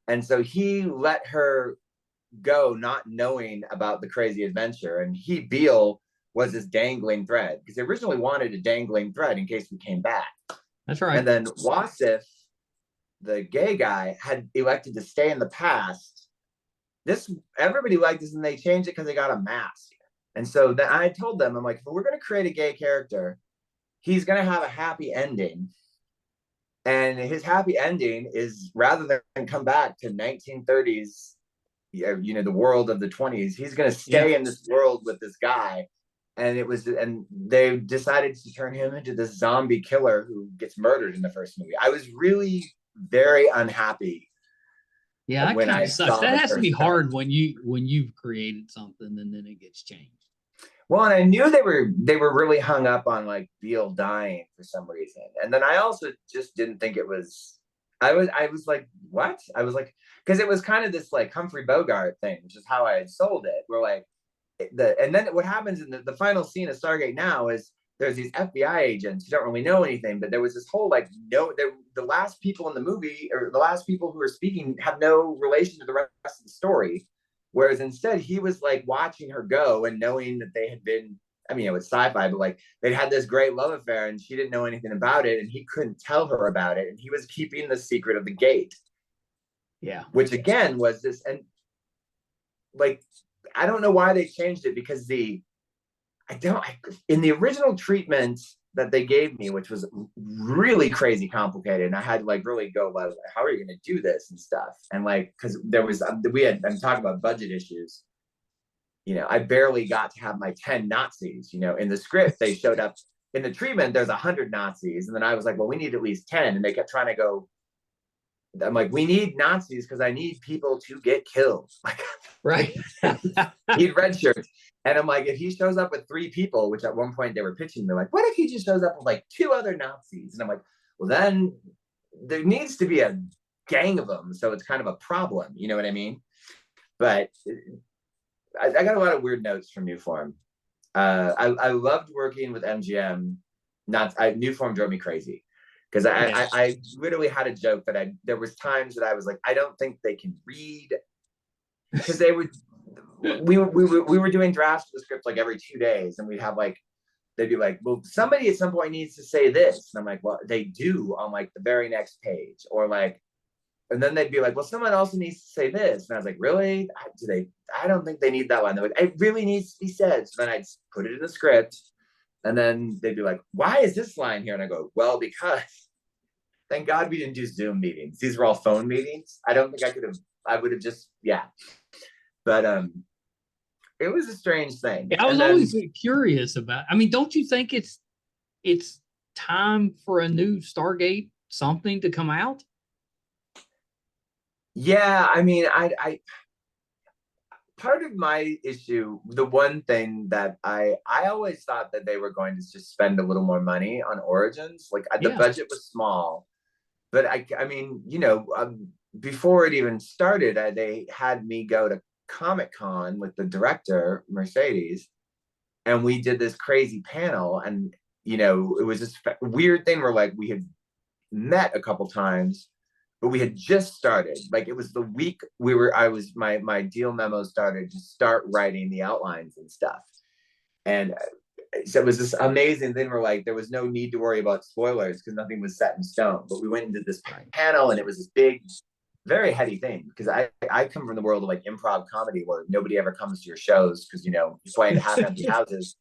And so he let her go, not knowing about the crazy adventure. And Beale was this dangling thread, because they originally wanted a dangling thread in case we came back. That's right. And then Wasif, the gay guy, had elected to stay in the past. Everybody liked this, and they changed it because they got a mask. And so then I told them, I'm like, if we're going to create a gay character, he's going to have a happy ending. And his happy ending is, rather than come back to 1930s, the world of the 20s, he's going to stay in this world with this guy and they decided to turn him into this zombie killer who gets murdered in the first movie. I was really very unhappy Yeah, that when kind I of sucks. saw That the has to be first cut. hard when you've created something and then it gets changed. Well, and I knew they were really hung up on like Beale dying for some reason, and then I also just didn't think it was. I was like, what? I was like, because it was kind of this like Humphrey Bogart thing, which is how I had sold it. We're like, and then what happens in the final scene of Stargate Now is there's these FBI agents who don't really know anything, but there was this whole like no, the last people in the movie or the last people who are speaking have no relation to the rest of the story, whereas instead he was like watching her go and knowing that they had been. I mean, it was sci-fi, but like they'd had this great love affair and she didn't know anything about it, and he couldn't tell her about it, and he was keeping the secret of the gate, Yeah. which again was this and like I don't know why they changed it because in the original treatment that they gave me, which was really crazy complicated, and I had to like really go like, how are you going to do this and stuff, and like because there was I'm talking about budget issues. I barely got to have my 10 Nazis. In the script they showed up in the treatment. There's 100 Nazis, and then I was like, well, we need at least 10, and they kept trying to go. I'm like, we need Nazis because I need people to get killed. Like, Right. need red shirts. And I'm like, if he shows up with 3 people, which at one point they were pitching, they're like, what if he just shows up with like 2 other Nazis? And I'm like, well, then there needs to be a gang of them. So it's kind of a problem. You know what I mean? But I got a lot of weird notes from Newform. I loved working with MGM. Newform drove me crazy because I literally had a joke that there was times that I was like, I don't think they can read because we were doing drafts of the script like every 2 days, and we'd have like they'd be like, well, somebody at some point needs to say this, and I'm like, well, they do on like the very next page, or like, and then they'd be like, well, someone else needs to say this, and I was like, really? I don't think they need that line. They're like, it really needs to be said. So then I'd put it in the script, and then they'd be like, why is this line here? And I go, well, because thank God we didn't do Zoom meetings. These were all phone meetings. I don't think I would have just, yeah. But it was a strange thing. Yeah, I was always curious about. I mean, don't you think it's time for a new Stargate something to come out? Yeah, I mean, I part of my issue, the one thing that I always thought that they were going to just spend a little more money on Origins. Like the Yeah. budget was small, but I mean, before it even started, they had me go to Comic-Con with the director Mercedes, and we did this crazy panel, and it was this weird thing where like we had met a couple times, but we had just started. Like it was the week my deal memo started to start writing the outlines and stuff. And so it was this amazing thing where like there was no need to worry about spoilers because nothing was set in stone. But we went into this panel, and it was this big, very heady thing because I come from the world of like improv comedy where nobody ever comes to your shows because you play in half empty houses.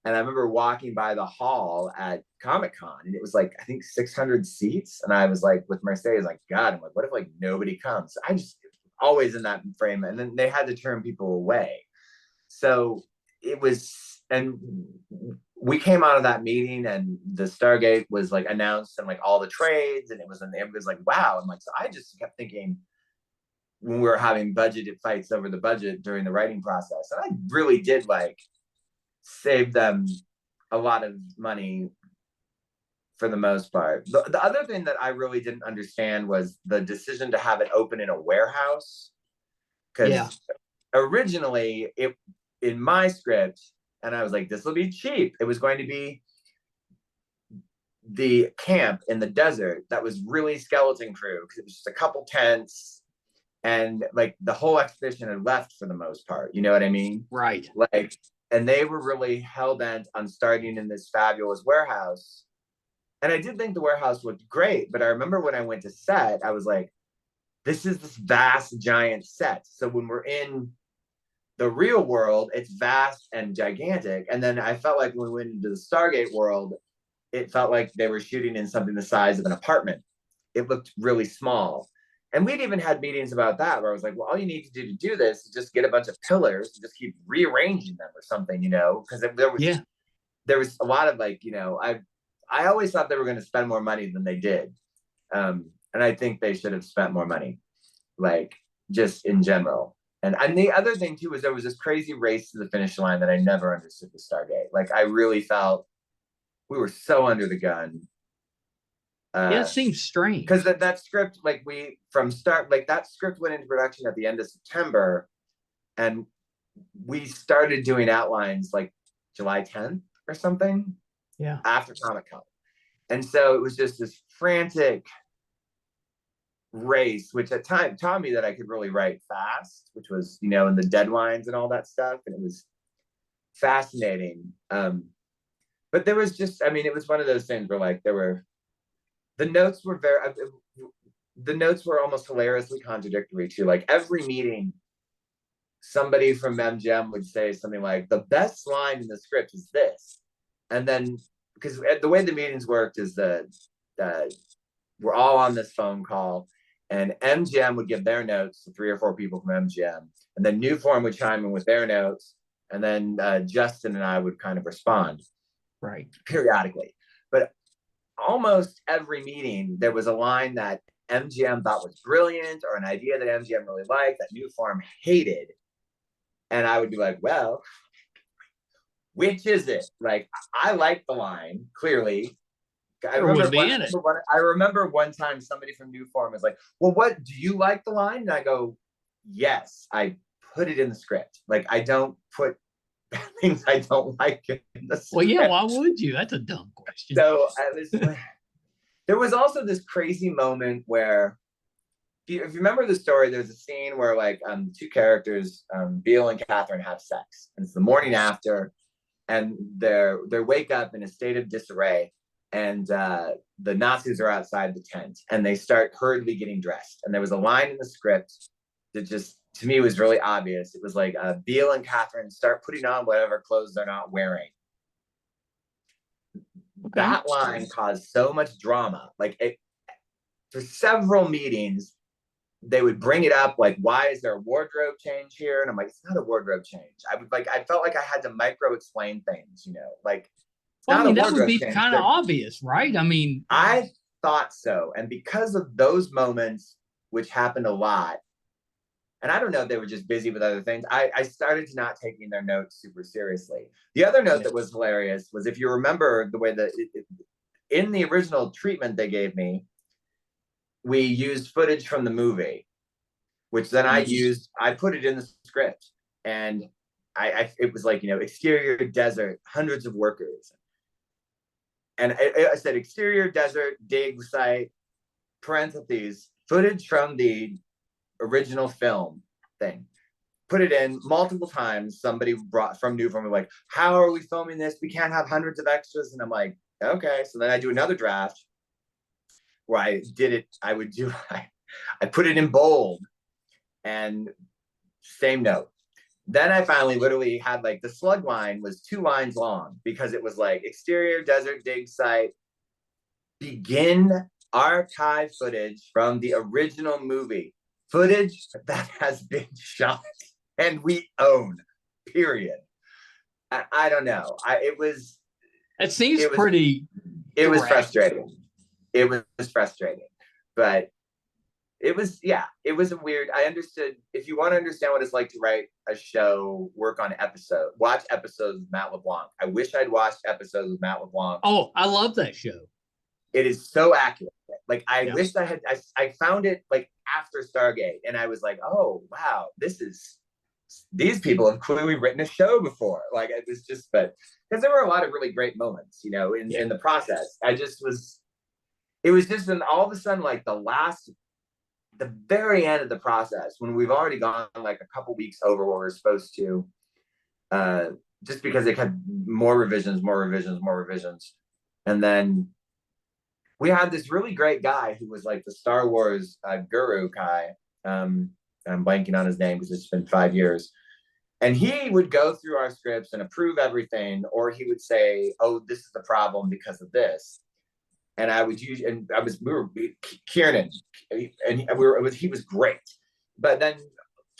And I remember walking by the hall at Comic-Con, and it was like, I think 600 seats. And I was like, with Mercedes, like, God, I'm like, what if like nobody comes? I just always in that frame. And then they had to turn people away. So it was, and we came out of that meeting, and the Stargate was like announced, and like all the trades, and it was like, wow. And like, so I just kept thinking when we were having budgeted fights over the budget during the writing process, and I really did like save them a lot of money for the most part. The other thing that I really didn't understand was the decision to have it open in a warehouse. Because originally it in my script, and I was like, this will be cheap. It was going to be the camp in the desert that was really skeleton crew because it was just a couple tents, and like the whole expedition had left for the most part. You know what I mean? Right. Like, and they were really hell-bent on starting in this fabulous warehouse. And I did think the warehouse looked great, but I remember when I went to set, I was like, this is this vast, giant set. So when we're in the real world, it's vast and gigantic. And then I felt like when we went into the Stargate world, it felt like they were shooting in something the size of an apartment. It looked really small. And we'd even had meetings about that where I was like, well, all you need to do this is just get a bunch of pillars and just keep rearranging them or something, because Yeah. there was a lot of like, I always thought they were going to spend more money than they did. And I think they should have spent more money, like just in general. And the other thing too was there was this crazy race to the finish line that I never understood with Stargate. Like I really felt we were so under the gun. Yeah, it seems strange. Because that script, like that script went into production at the end of September, and we started doing outlines like July 10th or something. Yeah. After Comic-Con. And so it was just this frantic race, which at times taught me that I could really write fast, which was, in the deadlines and all that stuff. And it was fascinating. But there was just, it was one of those things where like the notes were almost hilariously contradictory too. Like every meeting, somebody from MGM would say something like, the best line in the script is this. And then, because the way the meetings worked is that we're all on this phone call, and MGM would give their notes to 3 or 4 people from MGM, and then New Form would chime in with their notes, and then Justin and I would kind of respond, right, periodically. But almost every meeting, there was a line that MGM thought was brilliant, or an idea that MGM really liked that New Form hated, and I would be like, well, which is it? Like, I like the line, clearly. I remember one time somebody from New Form was like, well, what, do you like the line? And I go, yes, I put it in the script. Like, I don't put things I don't like in the script. Well, yeah, why would you? That's a dumb question. So there was also this crazy moment where, if you remember the story, there's a scene where like 2 characters, Beale and Catherine, have sex. And it's the morning after, and they wake up in a state of disarray, and the Nazis are outside the tent, and they start hurriedly getting dressed. And there was a line in the script that just, to me, was really obvious. It was like, Beale and Catherine start putting on whatever clothes they're not wearing. Okay. That line caused so much drama. Like, for several meetings, they would bring it up, like, why is there a wardrobe change here? And I'm like, it's not a wardrobe change. I felt like I had to micro explain things, like, well, that would be kind of obvious, right? I thought so. And because of those moments, which happened a lot, and I don't know if they were just busy with other things, I started to not taking their notes super seriously. The other note that was hilarious was, if you remember the way that in the original treatment they gave me, we used footage from the movie, which then I put it in the script, and it was like, exterior desert, hundreds of workers. And I said, exterior desert, dig site, parentheses, footage from the original film thing. Put it in multiple times. Somebody brought from New Form, like, how are we filming this? We can't have hundreds of extras. And I'm like, okay. So then I do another draft where I put it in bold, and same note. Then I finally literally had, like, the slug line was 2 lines long, because it was like, exterior desert dig site, begin archive footage from the original movie, footage that has been shot and we own, period. I don't know. It seems pretty. It was frustrating. It was frustrating, but it was a weird. I understood, if you want to understand what it's like to write a show, watch episodes with Matt LeBlanc. I wish I'd watched episodes with Matt LeBlanc. Oh, I love that show. It is so accurate. Like, I wish I found it like after Stargate, and I was like, oh wow, these people have clearly written a show before. Like, it was just, but because there were a lot of really great moments, in the process. It was just, and all of a sudden, like, the very end of the process, when we've already gone like a couple weeks over what we're supposed to, just because they had more revisions, and then we had this really great guy who was like the Star Wars guru guy. I'm blanking on his name because it's been 5 years. And he would go through our scripts and approve everything, or he would say, oh, this is the problem because of this. And I would use, and I was, we were Kieran, and he was great. But then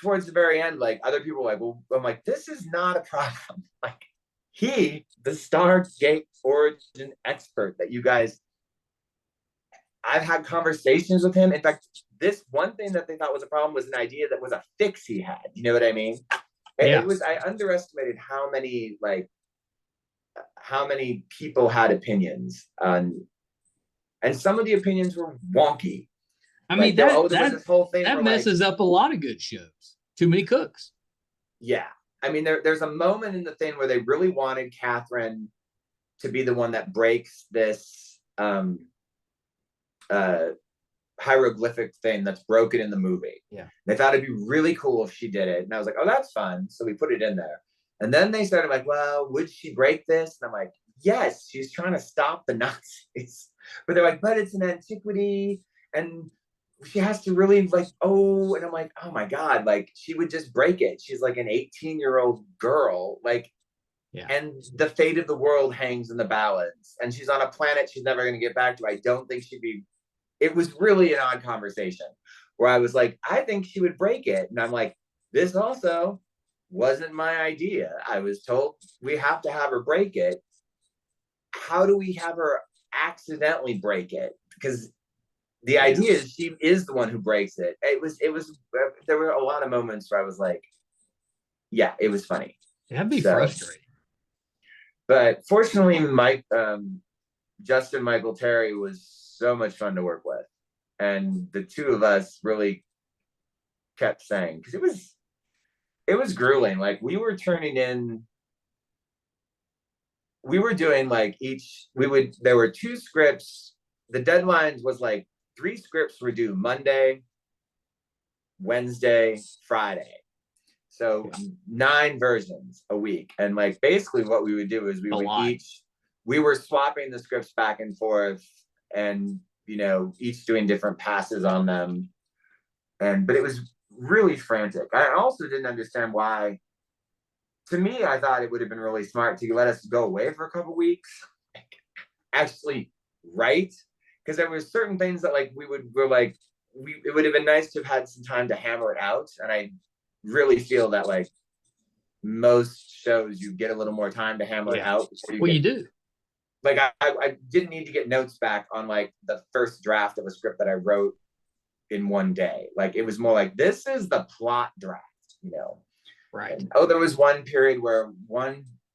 towards the very end, like other people were like, well, I'm like, this is not a problem. Like the Stargate origin expert that you guys, I've had conversations with him. In fact, this one thing that they thought was a problem was an idea that was a fix he had. You know what I mean? Yeah. It was, I underestimated how many people had opinions on, and some of the opinions were wonky. I mean, there was this whole thing that where messes up a lot of good shows. Too many cooks. Yeah. I mean, there's a moment in the thing where they really wanted Catherine to be the one that breaks this hieroglyphic thing that's broken in the movie. Yeah. They thought it'd be really cool if she did it. And I was like, oh, that's fun. So we put it in there. And then they started like, well, would she break this? And I'm like, yes, she's trying to stop the Nazis. But they're like, but it's an antiquity. And she has to really like, oh, and I'm like, oh my God, like she would just break it. She's like an 18-year-old girl. Like, yeah. And the fate of the world hangs in the balance. And she's on a planet she's never going to get back to. I don't think she'd be, it was really an odd conversation where I was like, I think she would break it. And I'm like, this also wasn't my idea. I was told we have to have her break it. How do we have her accidentally break it? Because the idea is she is the one who breaks it. It was, there were a lot of moments where I was like, yeah, it was funny. That'd be frustrating. But fortunately, Justin Michael Terry was so much fun to work with. And the two of us really kept saying, because it was grueling. Like we were doing like there were 2 scripts. The deadlines was like 3 scripts were due Monday, Wednesday, Friday. So 9 versions a week. And like basically what we would do is we were swapping the scripts back and forth and, each doing different passes on them. But it was really frantic. I also didn't understand why. To me, I thought it would have been really smart to let us go away for a couple weeks, actually write, because there were certain things that like it would have been nice to have had some time to hammer it out. And I really feel that like most shows you get a little more time to hammer it out. You do. Like I didn't need to get notes back on like the first draft of a script that I wrote in one day. Like it was more like, this is the plot draft, Right. And, there was one period where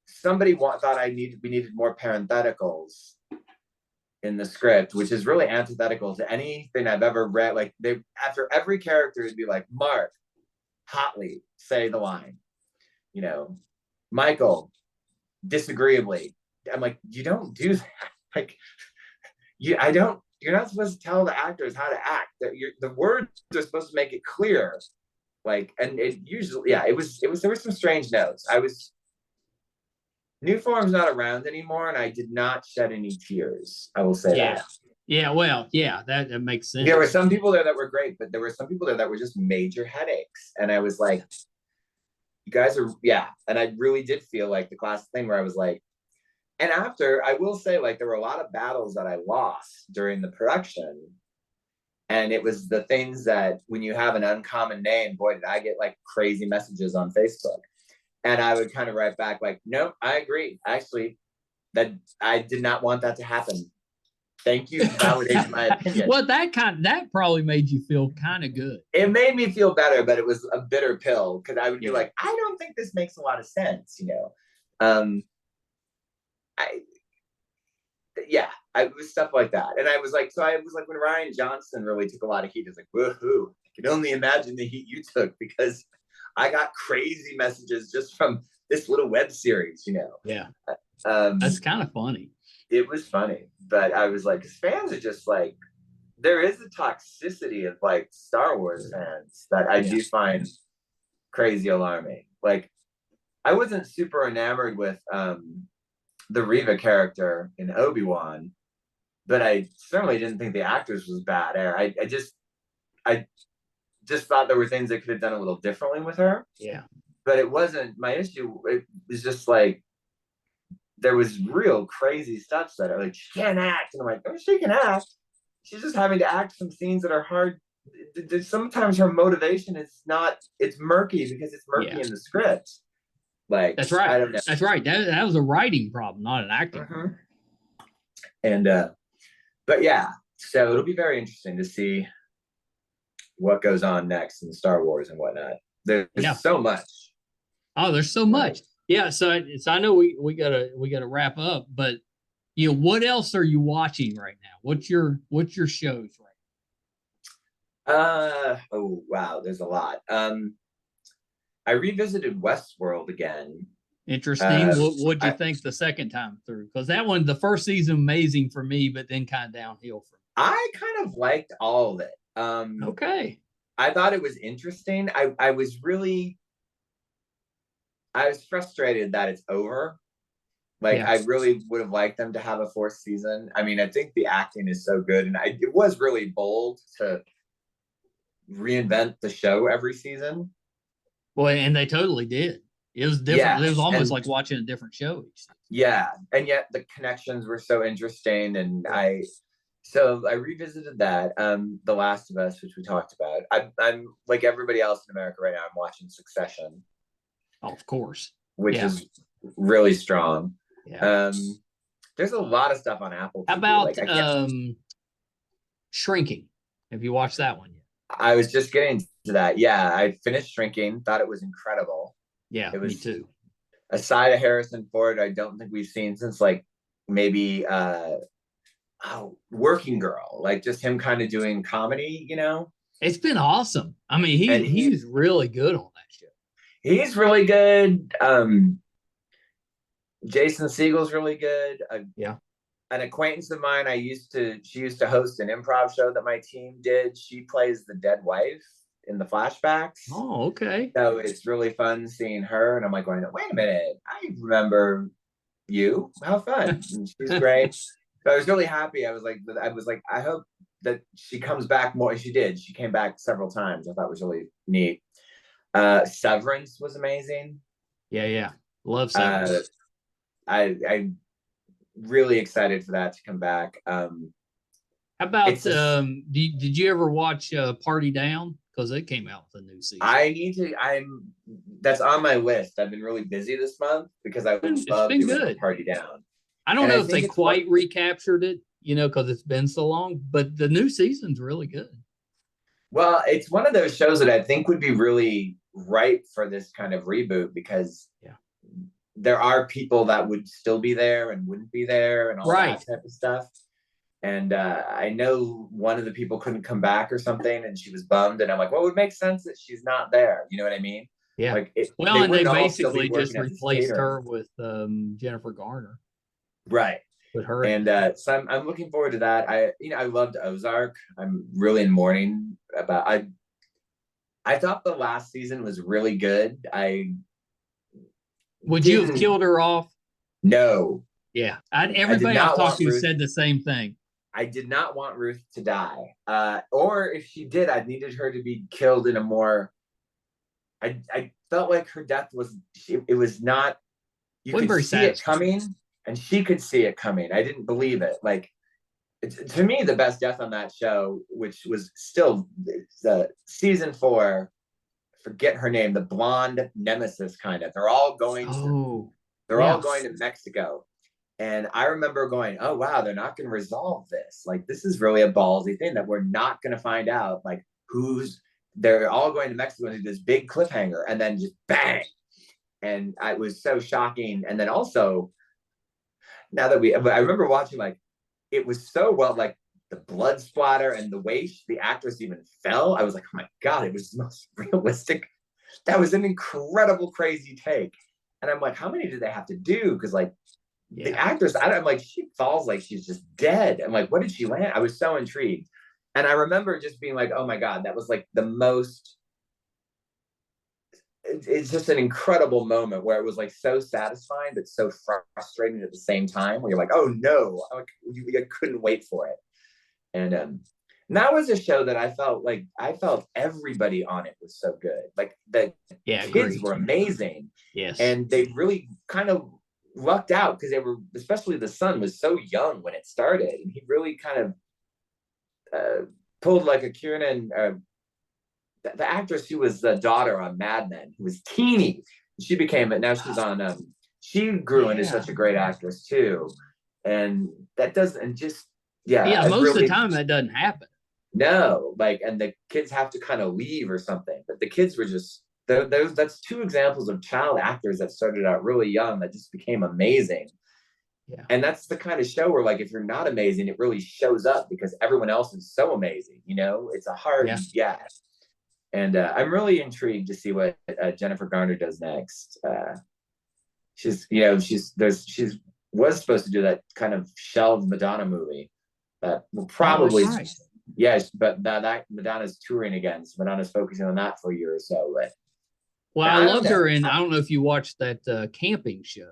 somebody thought we needed more parentheticals in the script, which is really antithetical to anything I've ever read. Like after every character would be like, Mark, hotly, say the line, Michael, disagreeably. I'm like, you don't do that. Like, you're not supposed to tell the actors how to act. The words are supposed to make it clear. Like, and it usually, there were some strange notes. New Form's not around anymore, and I did not shed any tears. I will say that. Yeah, well, that makes sense. There were some people there that were great, but there were some people there that were just major headaches. And I was like, you guys are, And I really did feel like the classic thing where I was like, and after, I will say, like, there were a lot of battles that I lost during the production. And it was the things that when you have an uncommon name, boy, did I get like crazy messages on Facebook. And I would kind of write back like, no, I agree. Actually, that I did not want that to happen. Thank you for validating my opinion. Well, that probably made you feel kind of good. It made me feel better, but it was a bitter pill because I would be like, I don't think this makes a lot of sense, it was stuff like that. And I was like, when Ryan Johnson really took a lot of heat, it's like, woohoo, I can only imagine the heat you took because I got crazy messages just from this little web series, Yeah. That's kind of funny. It was funny, but I was like, fans are just like, there is a toxicity of like Star Wars fans that I do find crazy alarming. Like, I wasn't super enamored with the Reva character in Obi-Wan, but I certainly didn't think the actress was bad. I just thought there were things they could have done a little differently with her. Yeah. But it wasn't my issue. It was just like there was real crazy stuff that are like, she can't act. And I'm like, oh, she can act. She's just having to act some scenes that are hard. Sometimes her motivation is not, it's murky because it's murky in the script. Like, that's right. I don't know. That's right. That was a writing problem, not an acting problem. And, but yeah, so it'll be very interesting to see what goes on next in Star Wars and whatnot. There's so much. Oh, there's so much. Yeah, so I know we gotta wrap up, but what else are you watching right now? What's your shows right? Oh wow, there's a lot. I revisited Westworld again. Interesting. What'd you think the second time through? Because that one, the first season, amazing for me, but then kind of downhill for me. I kind of liked all of it. Okay. I thought it was interesting. I was frustrated that it's over. Like, I really would have liked them to have a fourth season. I mean, I think the acting is so good, and it was really bold to reinvent the show every season. Well, and they totally did. It was different. Yeah, it was almost like watching a different show. Yeah, and yet the connections were so interesting, and I revisited that. The Last of Us, which we talked about. I'm like everybody else in America right now. I'm watching Succession. Oh, of course. Which is really strong. Yeah. There's a lot of stuff on Apple TV. How about Shrinking? Have you watched that one yet? I was just getting to that. Yeah, I finished Shrinking. Thought it was incredible. Yeah, me too. Aside of Harrison Ford, I don't think we've seen since like maybe Working Girl. Like just him kind of doing comedy. It's been awesome. I mean, he's really good on that show. He's really good. Jason Segel's really good. Yeah. An acquaintance of mine, she used to host an improv show that my team did. She plays the dead wife in the flashbacks. Oh, okay. So it's really fun seeing her. And I'm like going, wait a minute, I remember you. How fun. And she's great. So I was really happy. I was like, I hope that she comes back more. She did. She came back several times. I thought it was really neat. Severance was amazing. Yeah. Love Severance. I'm really excited for that to come back. How about did you ever watch Party Down? Because it came out with a new season. That's on my list. I've been really busy this month because I would love doing Party Down. I don't know if they quite recaptured it, because it's been so long, but the new season's really good. Well, it's one of those shows that I think would be really ripe for this kind of reboot because there are people that would still be there and wouldn't be there and all that type of stuff. And I know one of the people couldn't come back or something, and she was bummed. And I'm like, well, it would make sense that she's not there. You know what I mean? Yeah. Like and they basically just replaced her with Jennifer Garner. Right. With her. And so I'm looking forward to that. I loved Ozark. I'm really in mourning about. I thought the last season was really good. Would you have killed her off? No. Yeah. Everybody I've talked to said the same thing. I did not want Ruth to die. Or if she did, I needed her to be killed in a more. I felt like her death was. It was not. You could see it coming, and she could see it coming. I didn't believe it. Like, to me, the best death on that show, which was still the season 4. Forget her name. The blonde nemesis kind of. They're all going to Mexico. And I remember going, oh, wow, they're not going to resolve this. Like, this is really a ballsy thing that we're not going to find out, like, they're all going to Mexico and do this big cliffhanger and then just bang. And it was so shocking. And then also, I remember watching, like, it was so well, like, the blood splatter and the way the actress even fell. I was like, oh my God, it was the most realistic. That was an incredible, crazy take. And I'm like, how many did they have to do? Because, like, the actress, I'm like, she falls like she's just dead. I'm like, what did she land? I was so intrigued. And I remember just being like, oh my God, that was like the most, it's just an incredible moment where it was like so satisfying, but so frustrating at the same time, where you're like, oh no, I couldn't wait for it. And that was a show that I felt everybody on it was so good. Like the kids were amazing. Yes. And they really kind of lucked out because they were, especially the son was so young when it started, and he really kind of pulled like a Kiernan, the actress who was the daughter on Mad Men, who was teeny. She became it. Now she's on. She grew into such a great actress too, and that doesn't, and just Yeah, it's most really, of the time that doesn't happen. no, like, and the kids have to kind of leave or something. But the kids were just those. That's two examples of child actors that started out really young that just became amazing. Yeah. And that's the kind of show where, like, if you're not amazing, it really shows up because everyone else is so amazing. You know, it's a hard, yeah. And I'm really intrigued to see what Jennifer Garner does next. She's, you know, she's was supposed to do that kind of shelved Madonna movie that will probably, yes, but that Madonna's touring again, so Madonna's focusing on that for a year or so. But well, I loved her, and I don't know if you watched that camping show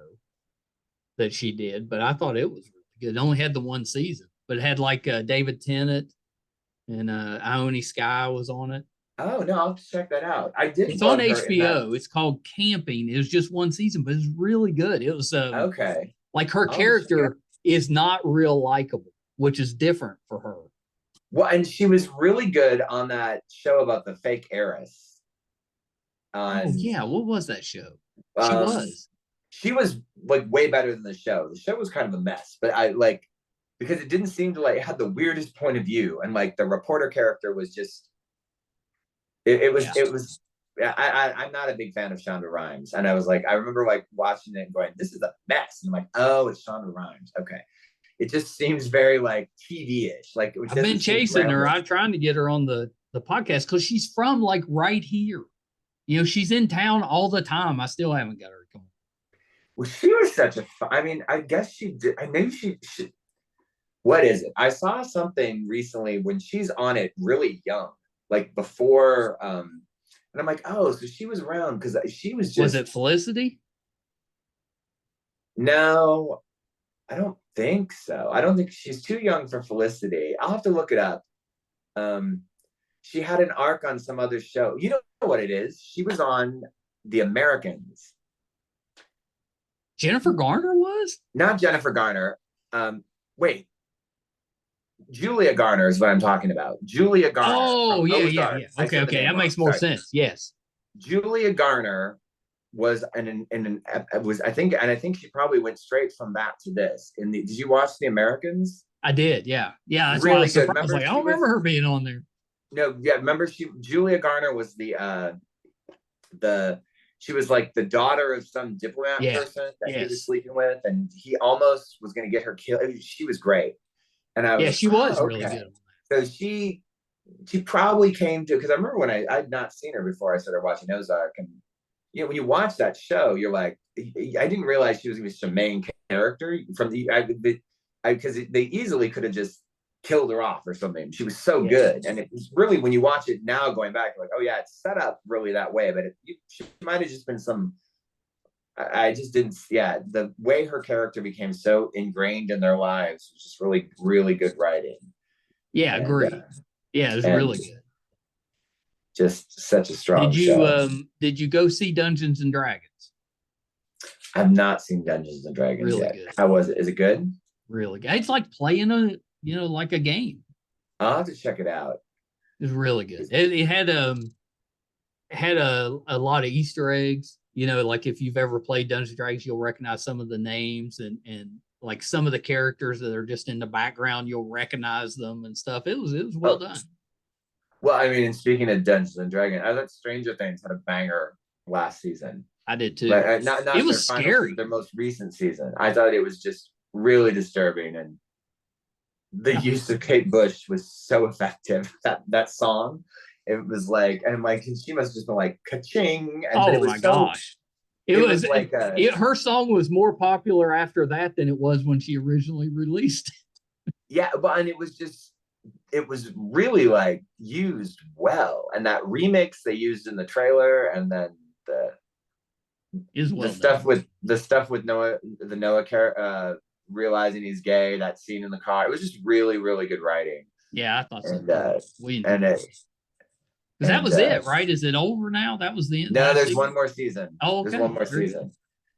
that she did, but I thought it was really good. It only had the one season, but it had like David Tennant and Ione Skye was on it. Oh no, I'll check that out. I did. It's on HBO. It's called Camping. It was just one season, but it's really good. It was okay. Like her character is not real likable, which is different for her. Well, and she was really good on that show about the fake heiress. Oh yeah, what was that show? She was like way better than the show. The show was kind of a mess, but I like, because it didn't seem to, like, it had the weirdest point of view, and like the reporter character was just, it was I'm not a big fan of Shonda Rhimes, and I was like, I remember like watching it and going, this is a mess, and I'm like, oh, it's Shonda Rhimes, okay. It just seems very like TV-ish. Like, I've been chasing her. I'm trying to get her on the podcast because she's from like right here. You know, she's in town all the time. I still haven't got her to come. Well, she was such a I mean, I guess she did. I knew she what is it? I saw something recently when she's on it really young, like before, and I'm like, oh, so she was around because she was just. Was it Felicity? No, I don't think so. I don't think she's too young for Felicity. I'll have to look it up. She had an arc on some other show. You know what it is? She was on The Americans. Jennifer Garner was? Not Jennifer Garner. Wait. Julia Garner is what I'm talking about. Julia Garner. Oh, yeah. Okay. That makes more sense. Yes. Julia Garner was I think she probably went straight from that to this. Did you watch The Americans? I did, yeah. Yeah, that's really why I was surprised. I was like, I don't remember her being on there. No, yeah, remember Julia Garner was she was like the daughter of some diplomat person that he was sleeping with, and he almost was going to get her killed. She was great. And I was, she was really good. So she probably came to, because I remember when I'd not seen her before I started watching Ozark, and you know, when you watch that show, you're like, I didn't realize she was going to be such a main character from because they easily could have just killed her off or something. She was so good, and it was really, when you watch it now going back, like, oh yeah, it's set up really that way, but she might have just been some. I just didn't. Yeah, the way her character became so ingrained in their lives was just really, really good writing. Yeah, agree. Yeah, it was really good. Just such a strong show. Did you go see Dungeons and Dragons? I've not seen Dungeons and Dragons yet. Good. How was it? Is it good? Really good. It's like playing like a game. I'll have to check it out. It's really good. It had a lot of Easter eggs. You know, like if you've ever played Dungeons and Dragons, you'll recognize some of the names and like some of the characters that are just in the background, you'll recognize them and stuff. It was well done. Well, I mean, and speaking of Dungeons and Dragons, I thought Stranger Things had a banger last season. I did too. Like, not it was scary. Their most recent season. I thought it was just really disturbing, and the use of Kate Bush was so effective. That song. It was like, and I'm like, she must have just been like, ka-ching. And it was gosh. It was like her song was more popular after that than it was when she originally released it. Yeah, but and it was really like used well. And that remix they used in the trailer, and then the stuff with Noah realizing he's gay, that scene in the car, it was just really, really good writing. Yeah, I thought so. That was it, right? Is it over now? That was the end. No, there's one more season. Oh, okay. There's one more season.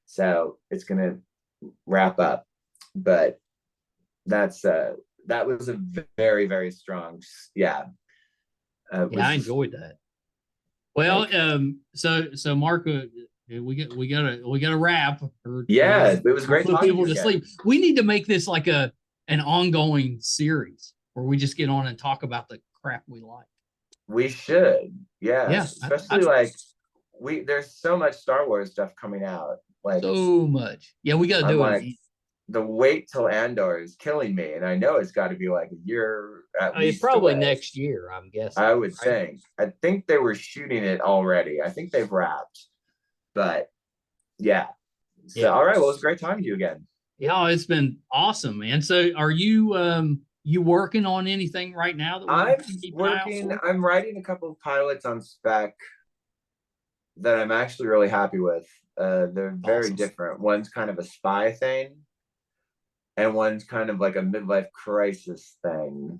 So it's gonna. wrap up. But that was a very, very strong, yeah. Yeah, I enjoyed that. Well, like, so Mark, we got to wrap. Yeah, it was great put talking to people you to again. sleep. We need to make this like an ongoing series where we just get on and talk about the crap we like. We should, Yeah, especially like there's so much Star Wars stuff coming out. Like so much. Yeah, we got to I'm do like it. the wait till Andor is killing me, and I know it's got to be like a year at It's least probably away. next year, I'm guessing. I would think. I think they were shooting it already. I think they've wrapped, but yeah. So all right, well, it's great talking to you again. Yeah, it's been awesome, man. So are you working on anything right now that we can keep an eye out for? I'm writing a couple of pilots on spec that I'm actually really happy with. They're very different. One's kind of a spy thing, and one's kind of like a midlife crisis thing.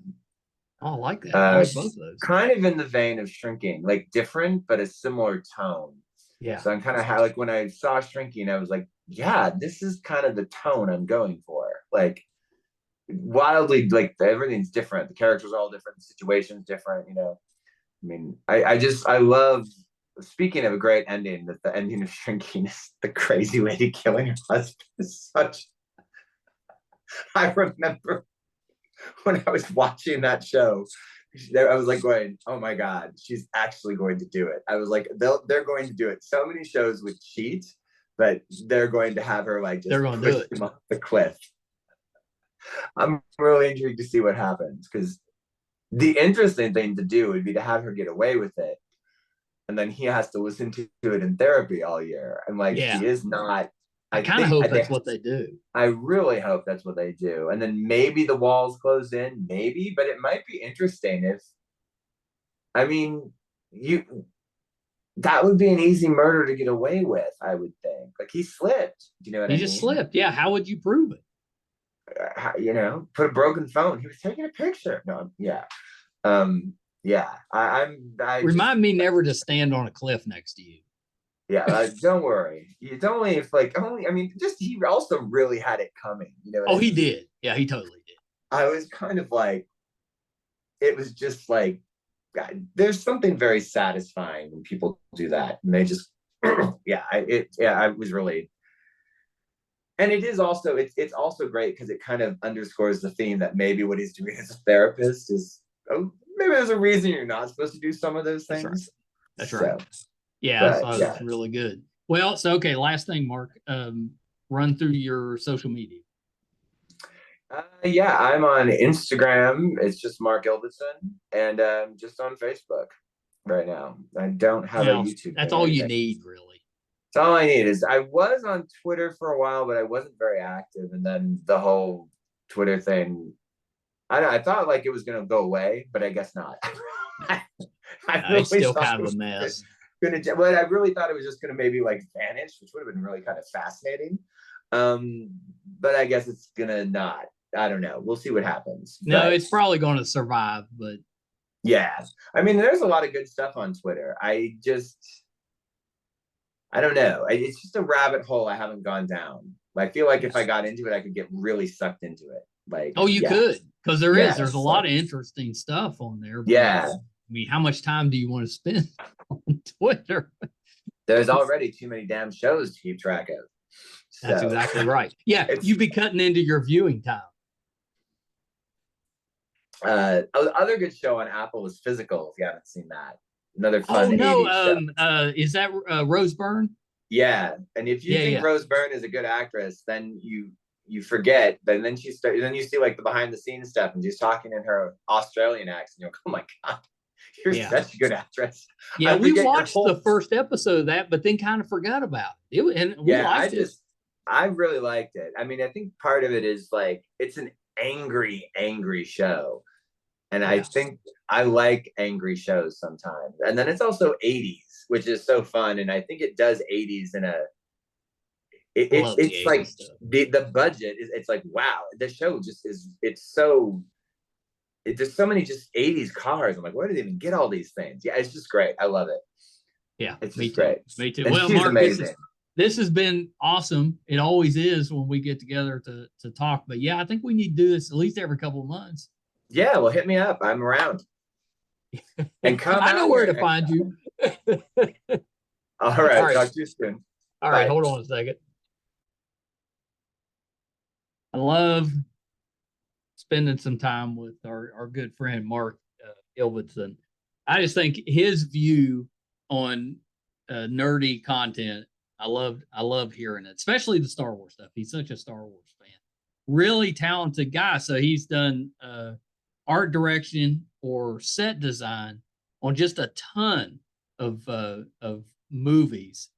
Oh, I like that. I like both of those. Kind of in the vein of Shrinking, like different, but a similar tone. Yeah. So I'm kind of like when I saw Shrinking, I was like, yeah, this is kind of the tone I'm going for. Like wildly, like everything's different. The characters are all different. The situation's different. You know, I mean, I love. Speaking of a great ending, that the ending of Shrinking is the crazy lady killing her husband is such. I remember when I was watching that show, I was like going, "Oh my god, she's actually going to do it." I was like, "They're going to do it." So many shows would cheat, but they're going to have her like just push him off the cliff. I'm really intrigued to see what happens because the interesting thing to do would be to have her get away with it, and then he has to listen to it in therapy all year. And like, she is not. I kind of hope that's what they do. I really hope that's what they do. And then maybe the walls close in, maybe, but it might be interesting if, I mean, that would be an easy murder to get away with, I would think. Like he slipped. Do you know what I mean? He just slipped. Yeah. How would you prove it? You know, put a broken phone. He was taking a picture. No, yeah. Yeah. Remind me never to stand on a cliff next to you. Yeah, don't worry. It's only if like only. I mean, just he also really had it coming. You know. He did. Yeah, he totally did. I was kind of like, it was just like, God, there's something very satisfying when people do that, and they just, I was really, and it is also it's also great because it kind of underscores the theme that maybe what he's doing as a therapist is, maybe there's a reason you're not supposed to do some of those things. That's right. Yeah, I thought it was really good. Well, so okay, last thing, Mark, run through your social media. Yeah, I'm on Instagram. It's just Mark Ilvedson, and just on Facebook right now. I don't have a YouTube. That's all you need, really. That's all I need. Is I was on Twitter for a while, but I wasn't very active, and then the whole Twitter thing. I thought like it was going to go away, but I guess not. It's still kind of a mess. But I really thought it was just going to maybe like vanish, which would have been really kind of fascinating. But I guess it's gonna not. I don't know. We'll see what happens. No, it's probably going to survive, but yeah. I mean, there's a lot of good stuff on Twitter. I don't know. It's just a rabbit hole I haven't gone down. I feel like if I got into it, I could get really sucked into it. Like, you could, because there's a lot of interesting stuff on there. Yeah. I mean, how much time do you want to spend on Twitter? There's already too many damn shows to keep track of. That's exactly right. Yeah, you'd be cutting into your viewing time. Other good show on Apple is Physical. If you haven't seen that, another fun. show. Is that Rose Byrne? Yeah, and if you think Rose Byrne is a good actress, then you forget. Then you see like the behind the scenes stuff, and she's talking in her Australian accent. You're like, oh my god, you're such a good actress. Yeah, we watched the first episode of that, but then kind of forgot about it. And we liked it. I really liked it. I mean, I think part of it is like it's an angry show. And I think I like angry shows sometimes. And then it's also 80s, which is so fun. And I think it does 80s in a it's like the budget is, it's like, wow, the show just is, there's so many just 80s cars. I'm like, where do they even get all these things? Yeah, it's just great. I love it. Yeah, it's just great. Me too. And well, she's Mark, amazing. This has been awesome. It always is when we get together to talk. But yeah, I think we need to do this at least every couple of months. Yeah, well, hit me up. I'm around. And come I know out where here to next find time. you. All All right. right. Talk to you soon. All right. Bye. Hold on a second. I love spending some time with our good friend Mark Ilvedson. I just think his view on nerdy content. I love hearing it, especially the Star Wars stuff. He's such a Star Wars fan. Really talented guy. So he's done art direction or set design on just a ton of movies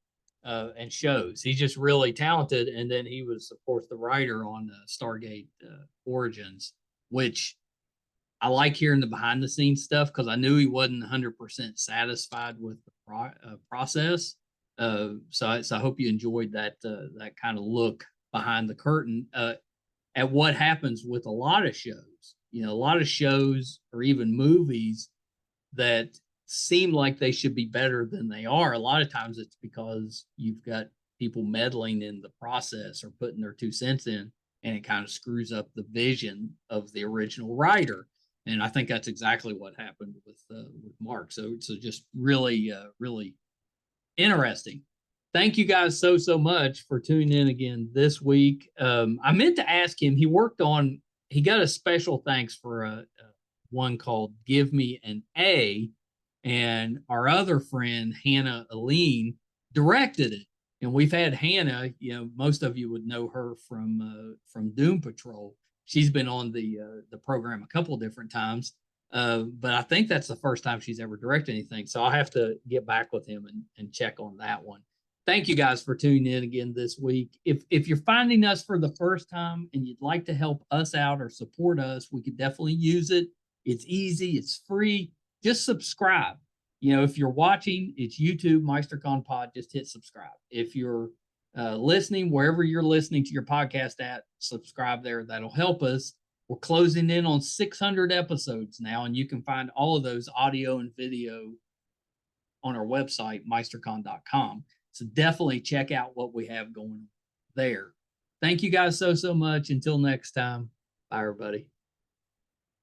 and shows. He's just really talented. And then he was, of course, the writer on Stargate Origins, which I like hearing the behind the scenes stuff because I knew he wasn't 100% satisfied with the process. So I hope you enjoyed that kind of look behind the curtain at what happens with a lot of shows. You know, a lot of shows or even movies that seem like they should be better than they are. A lot of times it's because you've got people meddling in the process or putting their 2 cents in, and it kind of screws up the vision of the original writer. And I think that's exactly what happened with Mark. So just really really interesting. Thank you guys so much for tuning in again this week. I meant to ask him. He got a special thanks for a one called "Give Me an A," and our other friend Hannah Aline directed it. And we've had Hannah. You know, most of you would know her from Doom Patrol. She's been on the program a couple of different times, but I think that's the first time she's ever directed anything. So I'll have to get back with him and check on that one. Thank you guys for tuning in again this week. If you're finding us for the first time and you'd like to help us out or support us, we could definitely use it. It's easy, it's free. Just subscribe. You know, if you're watching, it's YouTube, MeisterCon Pod. Just hit subscribe. If you're listening, wherever you're listening to your podcast at, subscribe there. That'll help us. We're closing in on 600 episodes now, and you can find all of those audio and video on our website, meistercon.com. So definitely check out what we have going there. Thank you guys so much. Until next time, bye, everybody.